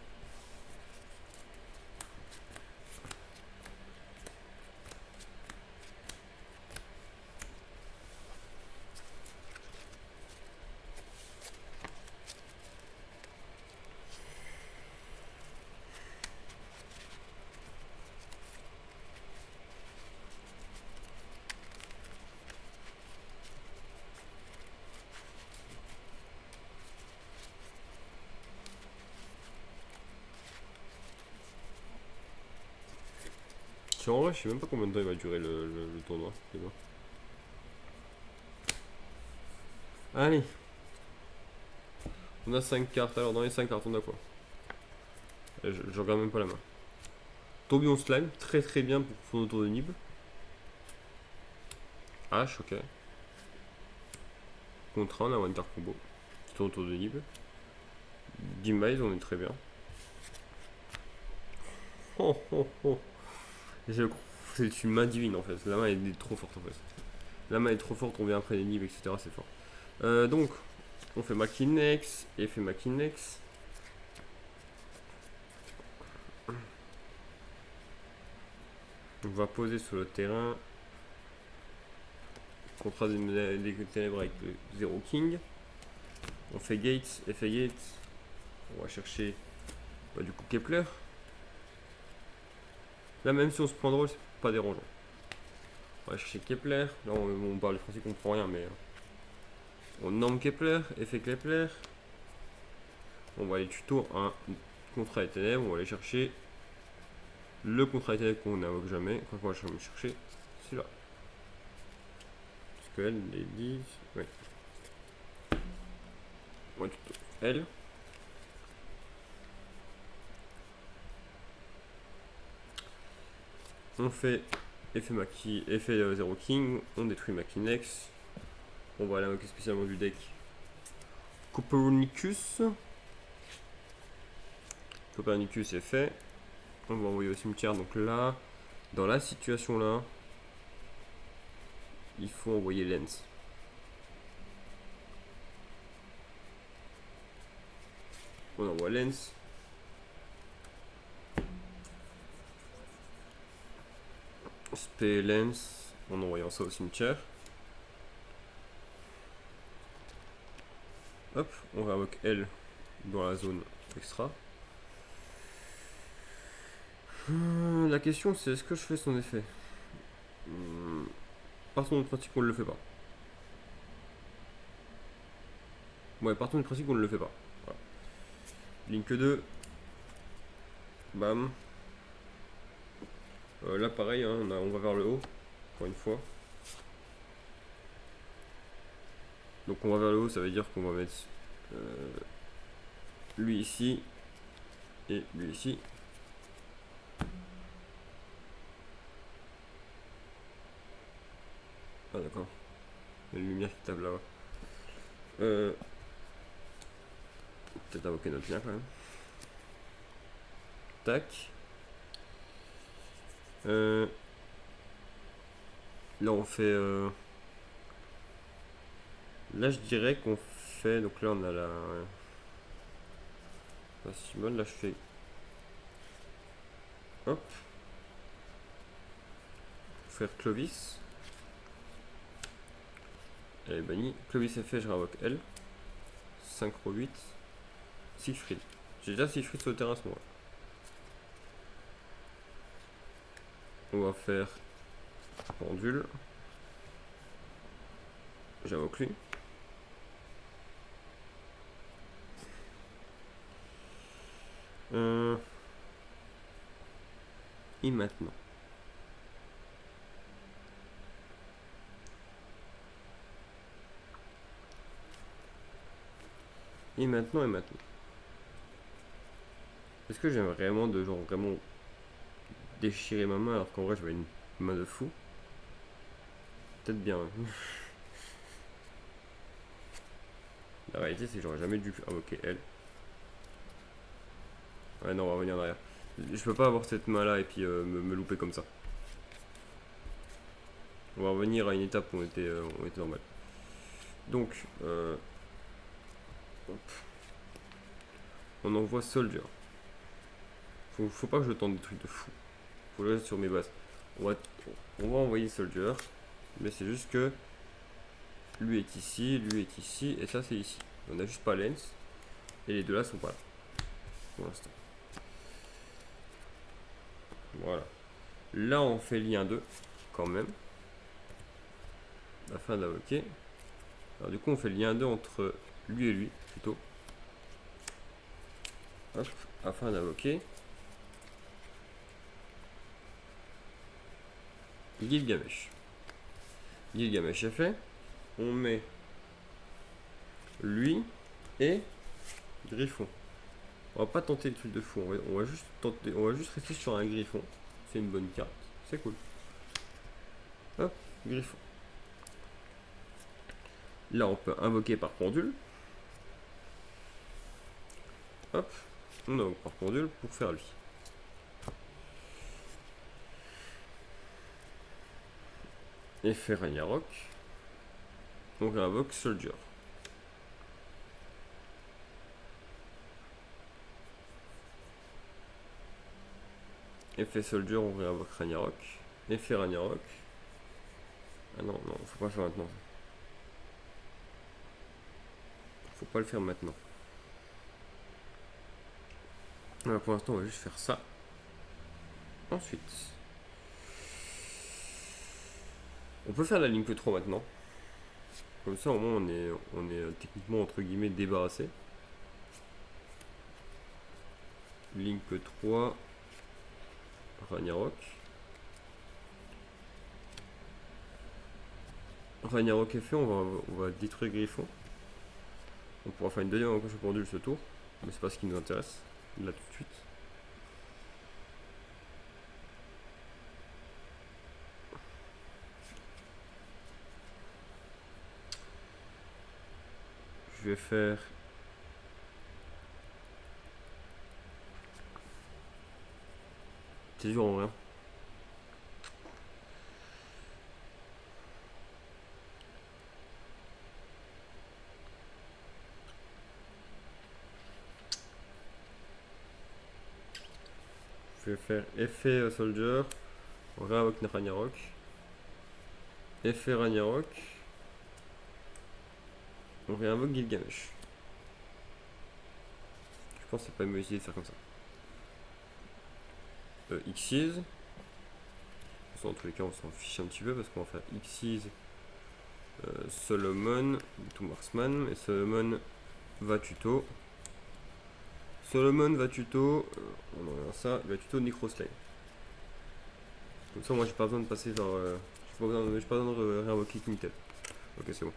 En vrai, je sais même pas combien de temps il va durer le tournoi. Allez. On a 5 cartes. Alors, dans les 5 cartes, on a quoi? Je regarde même pas la main. Tourbillon Slime, très très bien pour son autour de Nib. H, ok. contrat, on a Winter Combo qui tourne autour de Nib. Demise, on est très bien. Oh oh oh. C'est une main divine en fait. La main est trop forte en fait. La main est trop forte, on vient après les Nib, etc. C'est fort. Donc, on fait Makinex, effet Makinex. On va poser sur le terrain. Contrat des ténèbres avec le 0 King. On fait Gates, effet Gates. On va chercher du coup Kepler. Là, même si on se prend drôle, c'est pas dérangeant. On va chercher Kepler. Là, on parle du principe qu'on comprend rien, mais on nomme Kepler, effet Kepler. On va aller tuto un contrat des ténèbres. On va aller chercher le contrat des ténèbres qu'on n'invoque jamais. Quand on va chercher celui-là. Parce qu'elle les dit. Oui. Ouais, tuto elle. On fait effet 0 King, on détruit Makinex. On va aller invoquer spécialement du deck Copernicus. Copernicus est fait. On va envoyer au cimetière. Donc là, dans la situation là, il faut envoyer Lens. On envoie Lens. Spé Lens en envoyant ça au cimetière. Hop, on va invoquer L dans la zone extra. La question c'est est-ce que je fais son effet? Partons du principe qu'on ne le fait pas. Ouais, partons du principe qu'on ne le fait pas. Voilà. Link 2. Bam. Là pareil, hein, on va vers le haut, encore une fois. Donc on va vers le haut, ça veut dire qu'on va mettre lui ici et lui ici. Ah d'accord. Il y a une lumière qui tape là-bas. Peut-être invoquer notre lien quand même. Tac. Là on fait là je dirais qu'on fait, donc là on a la Simone, là je fais hop, faire Clovis. Elle est bannie. Clovis est fait, je réinvoque elle. Synchro 8. Siegfried. J'ai déjà Siegfried sur le terrain à ce moment-là. On va faire pendule. J'invoque lui. Et maintenant. Et maintenant. Est-ce que j'aime vraiment vraiment déchirer ma main alors qu'en vrai j'avais une main de fou? Peut-être bien. La réalité c'est que j'aurais jamais dû invoquer elle. Ouais non, on va revenir en arrière. Je peux pas avoir cette main là et puis me louper comme ça. On va revenir à une étape où on était normal. Donc hop. On envoie Soldier. Faut pas que je tente des trucs de fou. Faut le rester sur mes bases. On va envoyer Soldier. Mais c'est juste que lui est ici, et ça c'est ici. On a juste pas Lens. Et les deux là sont pas là. Pour l'instant. Voilà. Là on fait lien 2 quand même. Afin d'invoquer. Alors du coup on fait lien 2 entre lui et lui plutôt. Hop, afin d'invoquer Gilgamesh. Gilgamesh est fait. On met lui et Griffon. On va pas tenter le truc de fou. On va juste rester sur un Griffon. C'est une bonne carte. C'est cool. Hop, Griffon. Là, on peut invoquer par pendule. Hop, on invoque par pendule pour faire lui. Effet Ragnarok. On réinvoque Soldier. Effet Soldier, on réinvoque Ragnarok. Effet Ragnarok. Ah non, non, faut pas le faire maintenant. Faut pas le faire maintenant. Alors pour l'instant, on va juste faire ça. Ensuite, on peut faire la Link 3 maintenant. Comme ça, au moins, on est techniquement entre guillemets débarrassé. Link 3, Ragnarok. Ragnarok est fait, on va détruire Griffon. On pourra faire une deuxième invocation pendule ce tour, mais c'est pas ce qui nous intéresse là tout de suite. Je vais faire c'est dur en rien. Je vais faire effet Soldier, on réinvoque Ragnarok. Effet Ragnarok, on réinvoque Gilgamesh. Je pense que c'est pas une mauvaise idée de faire comme ça. Xyz. Dans tous les cas, on s'en fiche un petit peu parce qu'on va faire Xyz, Solomon, to Marksman, et Solomon va tuto. Solomon va tuto, on en a ça, va tuto Necroslime. Comme ça, moi j'ai pas besoin de passer vers. J'ai pas besoin de réinvoquer Quintel. Ok, c'est bon.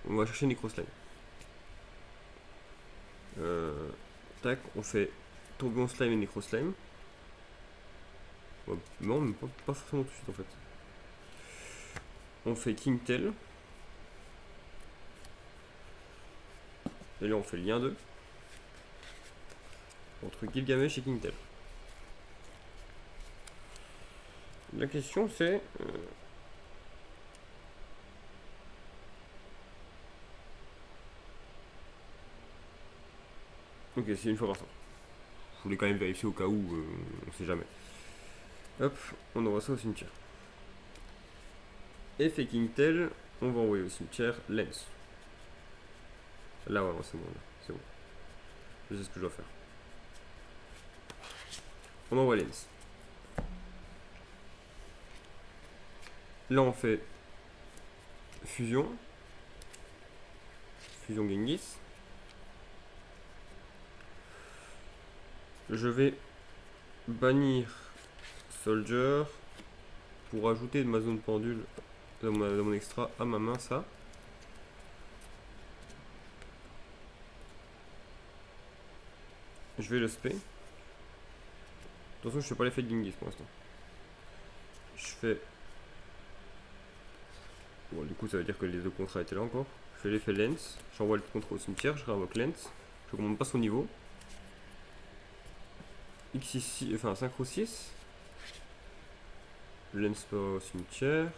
On va chercher Necroslime. Tac, on fait Tourbillon Slime et Necroslime. Non, mais pas forcément tout de suite en fait. On fait Kingtail. Et là on fait le lien 2 entre Gilgamesh et Kingtail. La question c'est ok, c'est une fois par temps. Je voulais quand même vérifier au cas où, on sait jamais. Hop, on envoie ça au cimetière. Effet Kingtail, on va envoyer au cimetière Lens. Là, ouais, c'est bon, c'est bon. Je sais ce que je dois faire. On envoie Lens. Là, on fait fusion. Fusion Genghis. Je vais bannir Soldier pour ajouter de ma zone pendule dans mon extra à ma main ça. Je vais le spé. Attention, je fais pas l'effet de Genghis pour l'instant. Je fais. Bon, du coup, ça veut dire que les deux contrats étaient là encore. Je fais l'effet Lens. J'envoie le contrat au cimetière. Je réinvoque Lens. Je remonte pas son niveau. X ici, enfin synchro 6. Lens pas au cimetière.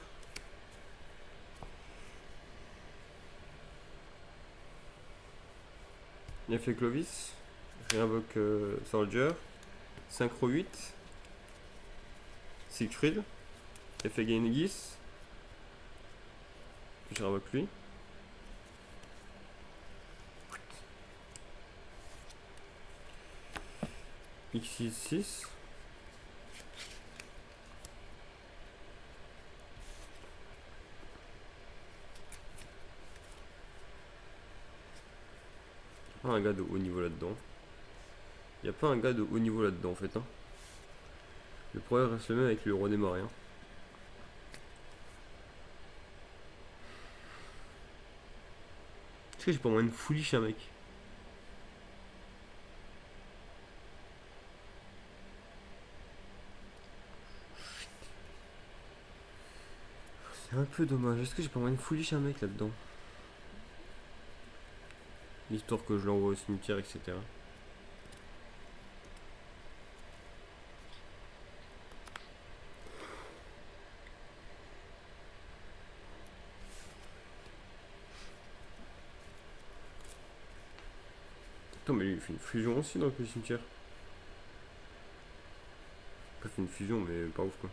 Effet Clovis. Réinvoque Soldier. Synchro 8. Siegfried. Effet Genghis. Je réinvoque lui. X6. Pas un gars de haut niveau là-dedans. Il n'y a pas un gars de haut niveau là-dedans en fait. Hein. Le problème reste le même avec le roi des mariens. Est-ce que j'ai pas moyen de foolish un mec? C'est un peu dommage. Est-ce que j'ai pas moyen de foolish un mec là-dedans? Histoire que je l'envoie au cimetière, etc. Attends, mais lui, il fait une fusion aussi dans le cimetière. Pas fait une fusion, mais pas ouf quoi.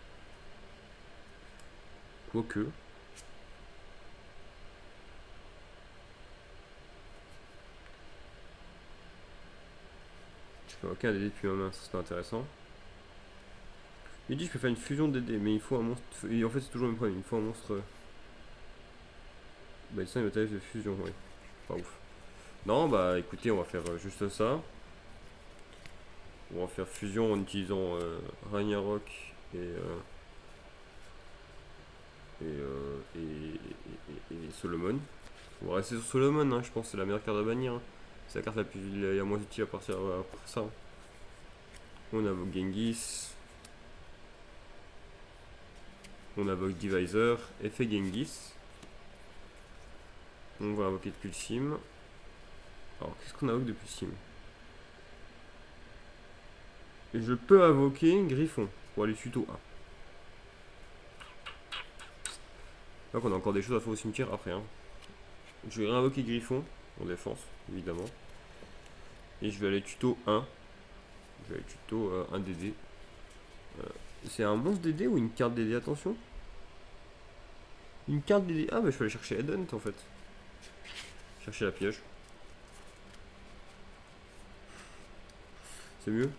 Quoique. Je peux aucun DD depuis ma main, ça c'est intéressant. Il dit que je peux faire une fusion de DD, mais il faut un monstre. Et en fait, c'est toujours le même problème, il faut un monstre. Bah, ça, il matériel de fusion, oui. Pas ouf. Non, bah écoutez, on va faire juste ça. On va faire fusion en utilisant Ragnarok et, et Solomon. On va rester sur Solomon, hein, je pense que c'est la meilleure carte à bannir. Hein. C'est la carte la moins utile à partir après ça. On invoque Genghis. On invoque Divisor. Effet Genghis. On va invoquer Pulsim. Alors, qu'est-ce qu'on invoque de Pulsim? Et je peux invoquer Griffon pour aller tuto A. Donc on a encore des choses à faire au cimetière après. Hein. Je vais réinvoquer Griffon en défense, évidemment. Et je vais aller tuto 1. Je vais aller tuto 1 DD. C'est un monstre DD ou une carte DD? Attention. Une carte DD. Ah, bah je peux aller chercher Headhunt en fait. Chercher la piège. C'est mieux,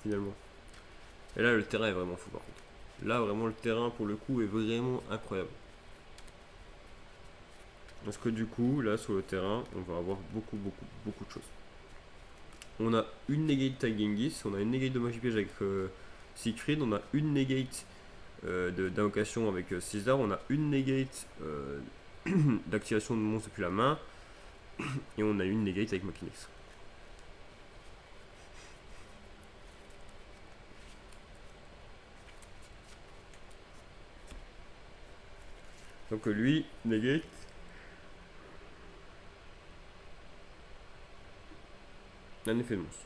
finalement. Et là, le terrain est vraiment fou par contre. Là, vraiment, le terrain pour le coup est vraiment incroyable. Parce que du coup, là, sur le terrain, on va avoir beaucoup de choses. On a une negate avec Genghis, on a une negate de magie piège avec Siegfried, on a une negate d'invocation avec César, on a une negate d'activation de monstre depuis la main, et on a une negate avec Machinix. Donc lui, negate. Un effet de monstre.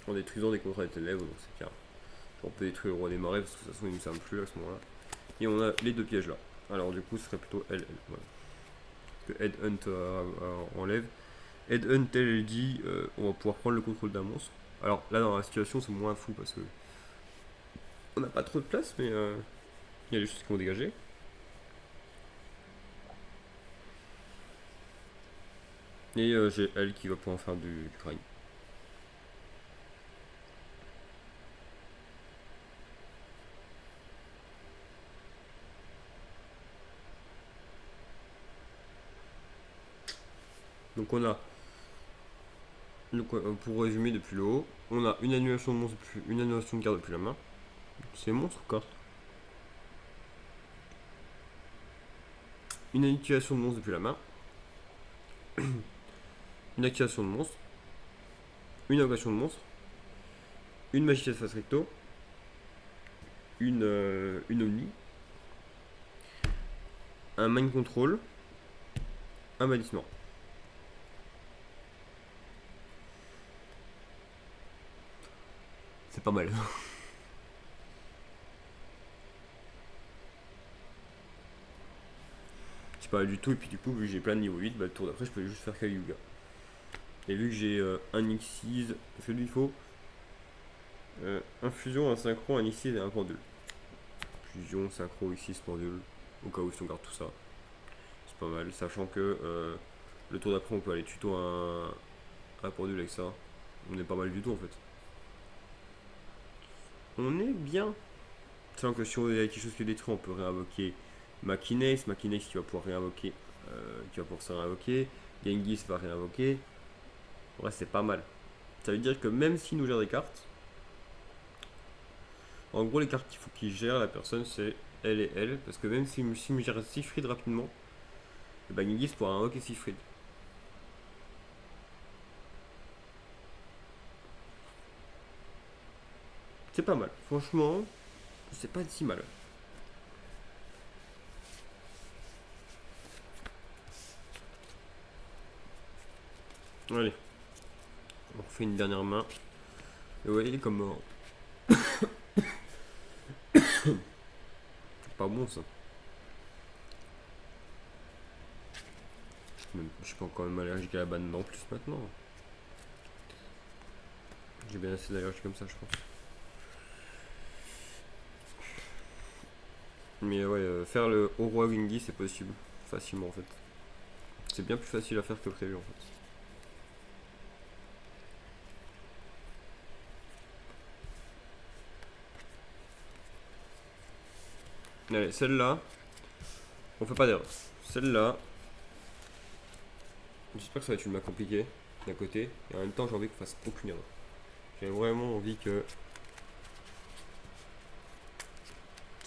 En détruisant des contrats des ténèbres, donc c'est clair. On peut détruire le roi des marais parce que de toute façon il ne nous servent plus à ce moment-là. Et on a les deux pièges là. Alors du coup ce serait plutôt elle. Voilà. Que Headhunt enlève. Headhunt elle dit on va pouvoir prendre le contrôle d'un monstre. Alors là dans la situation c'est moins fou parce que on n'a pas trop de place mais il y a des choses qui vont dégager. Et j'ai elle qui va pouvoir faire du crime. Donc on a, pour résumer depuis le haut, on a une annulation de monstre, une annulation de carte depuis la main. C'est monstre ou carte? Une activation de monstre depuis la main. Une activation de monstre. Une invocation de monstre. Une magie de face recto. Une omni. Un mind control. Un bannissement. C'est pas mal. C'est pas mal du tout. Et puis du coup, vu que j'ai plein de niveau 8, bah, le tour d'après, je peux juste faire Kali Yuga. Et vu que j'ai un X6, parce que lui il faut un fusion, un synchro, un X6 et un pendule. Fusion, synchro, X6, pendule. Au cas où si on garde tout ça. C'est pas mal. Sachant que le tour d'après, on peut aller tuto un pendule avec ça. On est pas mal du tout en fait. On est bien. Sachant que si on a quelque chose qui est détruit, on peut réinvoquer Machines. Machines qui va pouvoir réinvoquer. Qui va pouvoir se réinvoquer. Genghis va réinvoquer. Ouais, c'est pas mal. Ça veut dire que même s'il nous gère des cartes, en gros, les cartes qu'il faut qu'il gère, la personne, c'est elle et elle. Parce que même s'il me gère Siegfried rapidement, le Genghis pourra invoquer Siegfried. C'est pas mal. Franchement, c'est pas si mal. Allez, on refait une dernière main. Et ouais, il est comme mort. Pas bon ça. Je suis pas quand même allergique à la banane en plus maintenant. J'ai bien assez d'allergies comme ça, je pense. Mais ouais, faire le Oroa Wingy c'est possible, facilement en fait. C'est bien plus facile à faire que prévu en fait. Allez, celle-là, on fait pas d'erreur. Celle-là, j'espère que ça va être une main compliquée d'un côté, et en même temps j'ai envie qu'on fasse aucune erreur. J'ai vraiment envie que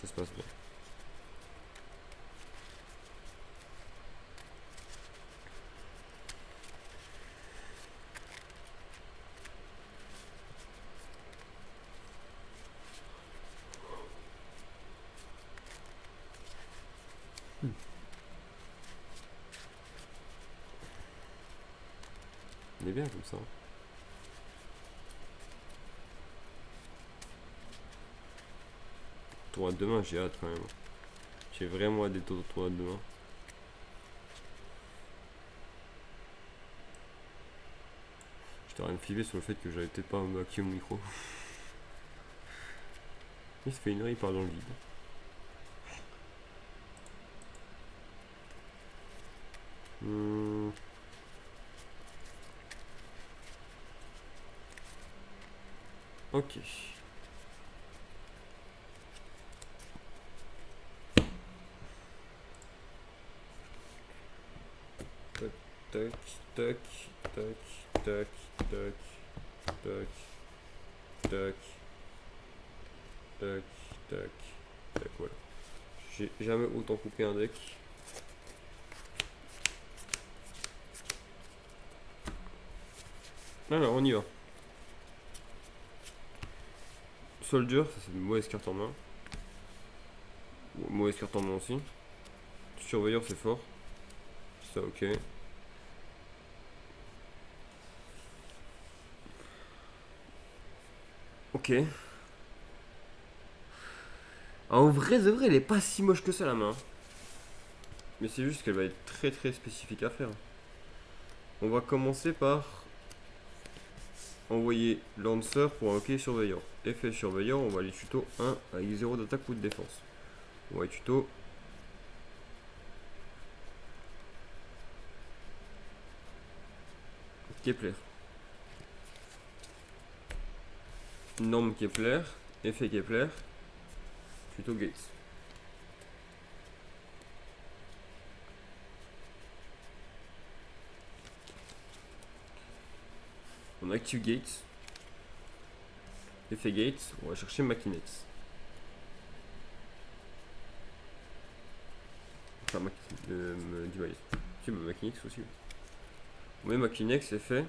ça se passe bien. On est bien comme ça. Tournoi de demain, j'ai hâte quand même. J'ai vraiment hâte des tournois de demain. J'étais rien de filer sur le fait que j'avais peut-être pas maquillé mon micro. Il se fait une heure, il part dans le vide. Ok. Tac, tac, tac, tac, tac, tac, tac, tac, tac, tac, tac, voilà. J'ai jamais autant coupé un deck. Alors, on y va. Soldier, ça c'est une mauvaise carte en main. Mauvaise carte en main aussi. Surveilleur, c'est fort. Ça, ok. Ok. En vrai de vrai, elle est pas si moche que ça la main. Mais c'est juste qu'elle va être très très spécifique à faire. On va commencer par envoyer Lancer pour invoquer Surveillant. Effet Surveillant, on va aller tuto 1 avec 0 d'attaque ou de défense. On va aller tuto. Kepler. Norme Kepler. Effet Kepler. Tuto Gates. On active Gates. Effet Gates, on va chercher Machinex. Enfin, Device. Si, Machinex aussi. On met Machinex, effet.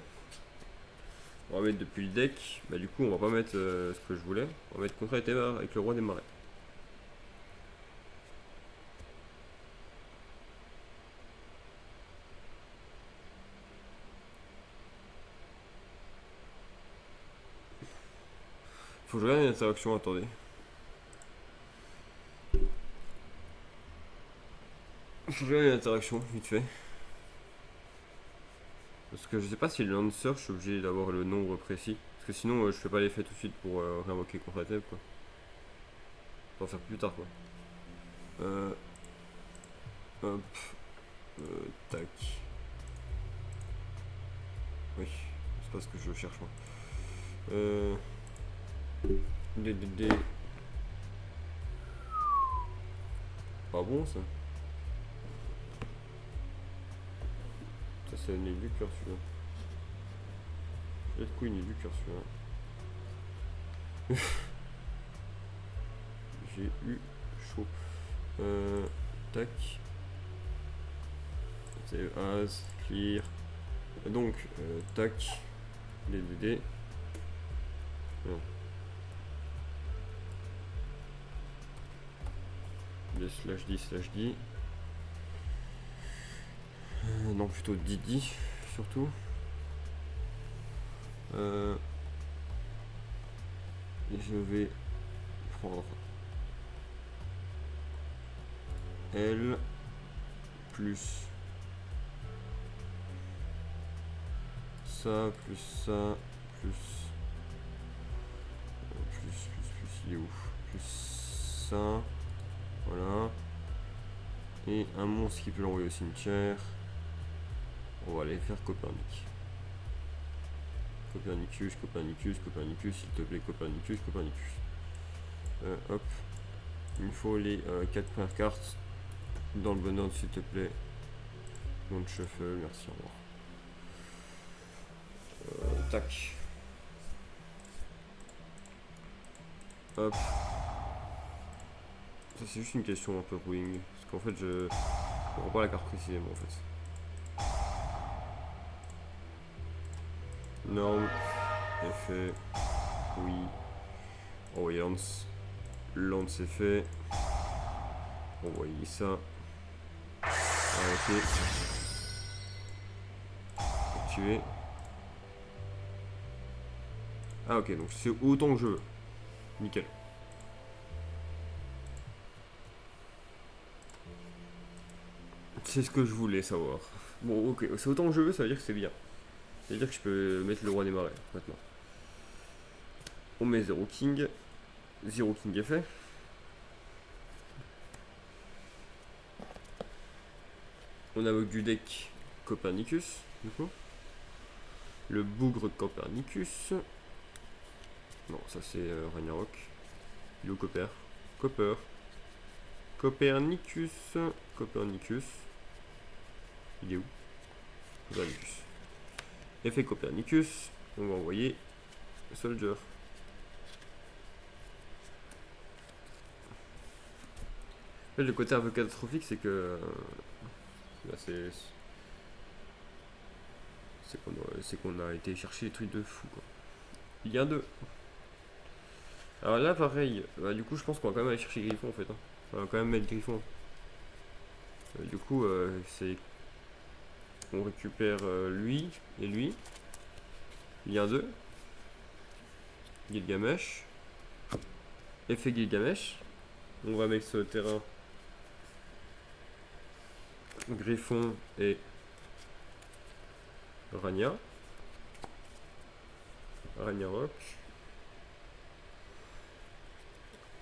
On va mettre depuis le deck. Bah, du coup, on va pas mettre ce que je voulais. On va mettre contrat et Témar avec le roi des marais. Faut que je regarde une interaction, attendez. Faut que je regarde une interaction, vite fait. Parce que je sais pas si le Lancer, je suis obligé d'avoir le nombre précis. Parce que sinon, je fais pas l'effet tout de suite pour réinvoquer contre Thèbes, quoi. Pour faire plus tard, quoi. Hop. Tac. Oui, c'est pas ce que je cherche, moi. DDD. Pas bon, ça. Ça, c'est une du cœur, celui-là. Red Queen est du cœur, celui-là. J'ai eu chaud. Tac. C'est As, clear. Donc, tac. DDD. Non. les slash D. Non, plutôt Didi, surtout. Et je vais prendre L plus ça, plus ça, plus, il est où? Plus ça, voilà. Et un monstre qui peut l'envoyer au cimetière. On va aller faire Copernic. Copernicus, s'il te plaît, Copernicus. Hop. Il me faut les 4 premières cartes dans le bon ordre, s'il te plaît. Donc shuffle, merci, au revoir. Tac. Hop. Ça c'est juste une question un peu rouing. Parce qu'en fait je comprends pas la carte précisément en fait. Norme. Effet. Oui. Envoyer lance. Lance effet. Envoyer ça. Arrêter. Tuer. Ah ok, donc c'est autant que je veux. Nickel. C'est ce que je voulais savoir. Bon ok, c'est autant que je veux, ça veut dire que c'est bien. Ça veut dire que je peux mettre le roi des marais maintenant. On met 0 king. 0 king est fait. On invoque du deck Copernicus, du coup. Le bougre Copernicus. Non, ça c'est Ragnarok. Il est où Copernicus. Il est où? Copernicus. Effet Copernicus. On va envoyer Soldier. En fait, le côté un peu catastrophique, c'est que là, c'est qu'on a été chercher des trucs de fou, quoi. Il y a 2. Alors là, pareil, bah, du coup, je pense qu'on va quand même aller chercher Griffon en fait. Hein. On va quand même mettre Griffon. Du coup, c'est. On récupère lui et lui. Lien 2. Gilgamesh. Effet Gilgamesh. On va mettre sur le terrain Griffon et Ragna. Ragnarok.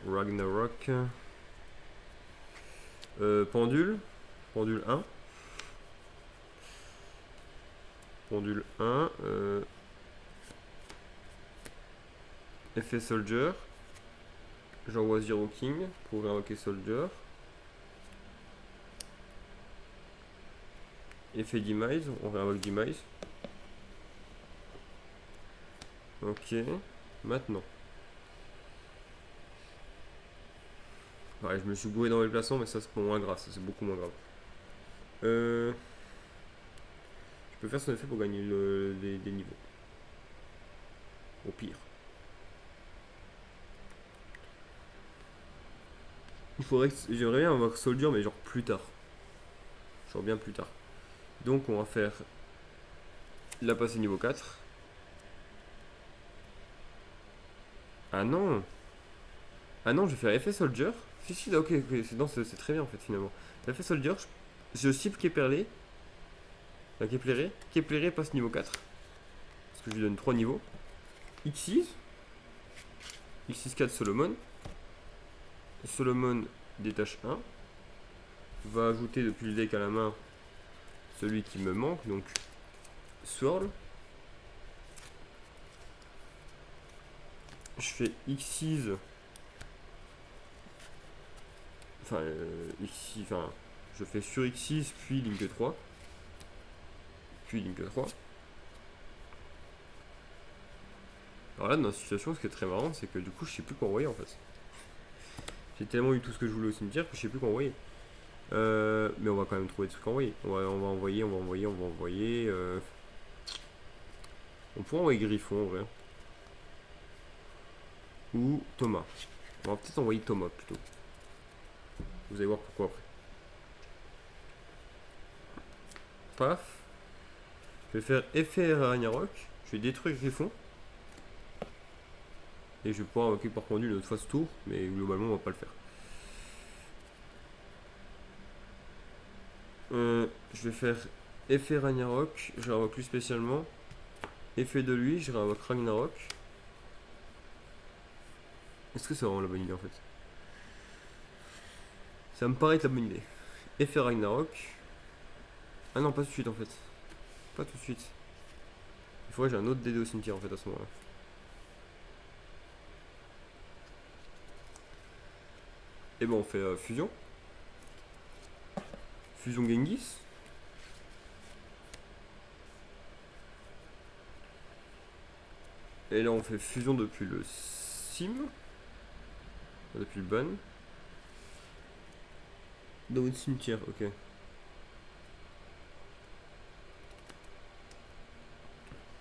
Ragnarok. Pendule. Pendule 1. Pendule 1. Effet Soldier. J'envoie Zero King pour invoquer Soldier. Effet Demise, on réinvoque Demise. Ok, maintenant. Ouais, je me suis gouré dans les placements, mais ça c'est moins grave, ça c'est beaucoup moins grave. Je peux faire son effet pour gagner des niveaux. Au pire. Il faudrait que. J'aimerais bien avoir Soldier, mais genre plus tard. Genre bien plus tard. Donc on va faire la passer niveau 4. Ah non! Ah non, je vais faire effet Soldier. Si, ok, c'est très bien en fait finalement. Effet Soldier, je cible Kepleré. Enfin, Kepleré passe niveau 4. Parce que je lui donne 3 niveaux. X6. X6 4 Solomon. Solomon détache 1. Va ajouter depuis le deck à la main celui qui me manque, donc Swirl. Je fais X6. Enfin, je fais sur X6, puis Link 3. Puis Link 3. Alors là, dans la situation, ce qui est très marrant, c'est que du coup, je sais plus quoi envoyer en fait. J'ai tellement eu tout ce que je voulais au cimetière que je sais plus quoi envoyer. Mais on va quand même trouver des trucs à envoyer. On va envoyer. On pourrait envoyer Griffon en vrai. Ou Thomas. On va peut-être envoyer Thomas plutôt. Vous allez voir pourquoi après. Paf. Je vais faire effet Ragnarok. Je vais détruire Griffon. Et je vais pouvoir invoquer par conduit une autre fois ce tour. Mais globalement, on va pas le faire. Je vais faire effet Ragnarok. Je réinvoque lui spécialement. Effet de lui, je réinvoque Ragnarok. Est-ce que c'est vraiment la bonne idée en fait? Ça me paraît être la bonne idée. Effet Ragnarok. Ah non, pas tout de suite en fait. Pas tout de suite. Il faudrait que j'ai un autre DD au cimetière en fait à ce moment-là. Et bon, on fait fusion. Fusion Genghis. Et là, on fait fusion depuis le sim. Depuis le ban. Dans votre cimetière, ok.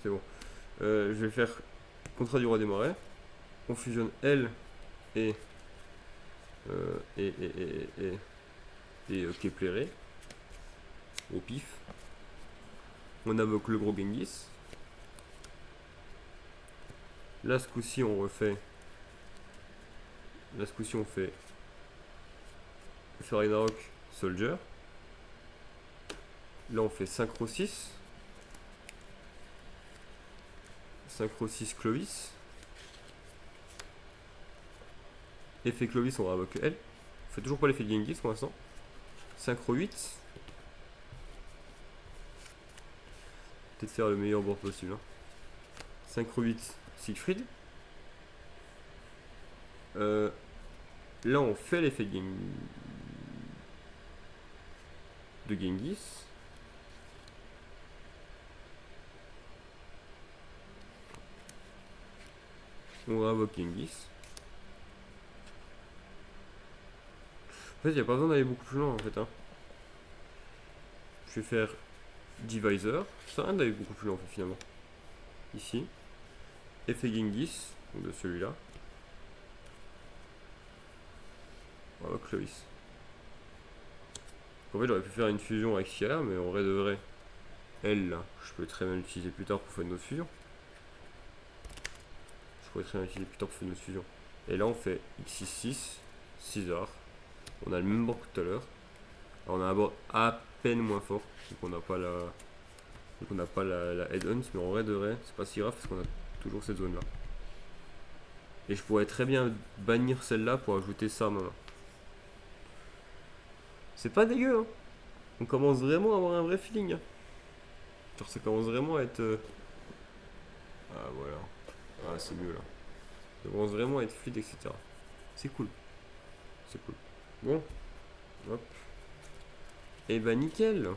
C'est bon. Je vais faire contrat du roi des marais. On fusionne L et Kepleré au pif. On invoque le gros Genghis. Là, ce coup-ci, on refait. Là, ce coup-ci, on fait Ragnarok Soldier. Là, on fait Synchro 6. Synchro 6 Clovis. Effet Clovis, on va invoquer L. On fait toujours pas l'effet de Genghis pour l'instant. Synchro 8. Peut-être faire le meilleur board possible. Hein. Synchro 8 Siegfried. Là, on fait l'effet de Genghis. On réinvoque Genghis. En fait, il n'y a pas besoin d'aller beaucoup plus loin en fait. Hein. Je vais faire Divisor. Ça rien d'aller beaucoup plus loin en fait, finalement. Ici. Effet Genghis. Donc de celui-là. On va Clovis. En fait, j'aurais pu faire une fusion avec Sierra, mais en vrai de vrai, elle là, je peux très bien l'utiliser plus tard pour faire une autre fusion. Je pourrais très bien l'utiliser plus tard pour faire une autre fusion. Et là, on fait X66, Caesar. On a le même board que tout à l'heure. On a un board à peine moins fort, donc on n'a pas la. Donc on n'a pas la head-hunt, mais en vrai de vrai, c'est pas si grave parce qu'on a toujours cette zone là. Et je pourrais très bien bannir celle-là pour ajouter ça à ma main. C'est pas dégueu, hein. On commence vraiment à avoir un vrai feeling. Hein. Genre ça commence vraiment à être... Ah voilà. Ah c'est mieux là. Ça commence vraiment à être fluide, etc. C'est cool. C'est cool. Bon. Hop. Et bah nickel.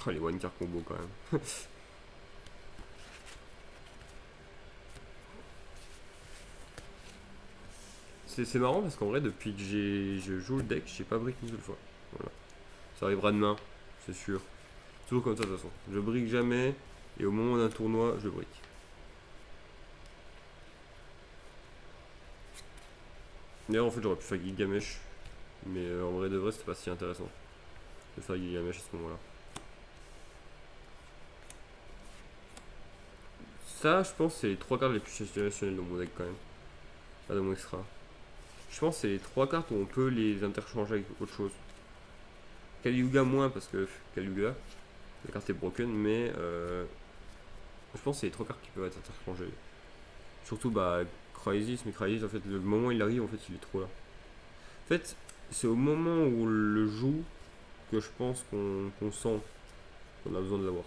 Oh les one car combo quand même. C'est marrant parce qu'en vrai depuis que je joue le deck, j'ai pas brick une seule fois. Voilà. Ça arrivera demain, c'est sûr. Toujours comme ça de toute façon. Je brique jamais et au moment d'un tournoi, je brique. D'ailleurs en fait j'aurais pu faire Gilgamesh. Mais en vrai de vrai c'était pas si intéressant de faire Gilgamesh à ce moment là. Ça je pense c'est les 3 cartes les plus situationnelles dans mon deck quand même. Pas dans mon extra. Je pense que c'est les 3 cartes où on peut les interchanger avec autre chose. Kali Yuga moins parce que Kali Yuga, la carte est broken, mais je pense que c'est les 3 cartes qui peuvent être interchangées. Surtout bah Crysis, mais Crysis en fait le moment où il arrive en fait il est trop là. En fait c'est au moment où on le joue que je pense qu'on sent qu'on a besoin de l'avoir.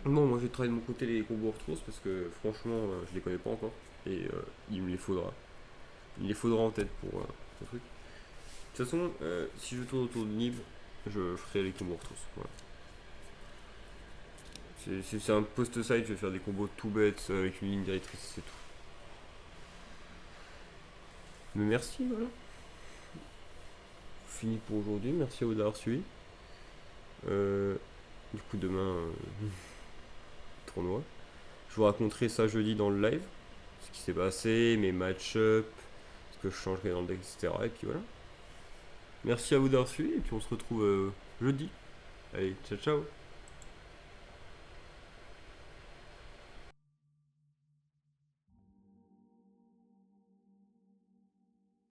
Bon moi je vais travailler de mon côté les combos Arthros parce que franchement je les connais pas encore et il me les faudra. Il les faudra en tête pour le truc. De toute façon, si je tourne autour de Nib, je ferai les combos Arthros. Voilà. C'est un post-side, je vais faire des combos tout bêtes avec une ligne directrice, c'est tout. Mais merci, voilà. Fini pour aujourd'hui, merci à vous d'avoir suivi. Du coup, demain, tournoi. Je vous raconterai ça jeudi dans le live, ce qui s'est passé, mes match-up, ce que je changerai dans le deck, etc. Et puis voilà. Merci à vous d'avoir suivi et puis on se retrouve jeudi. Allez, ciao ciao.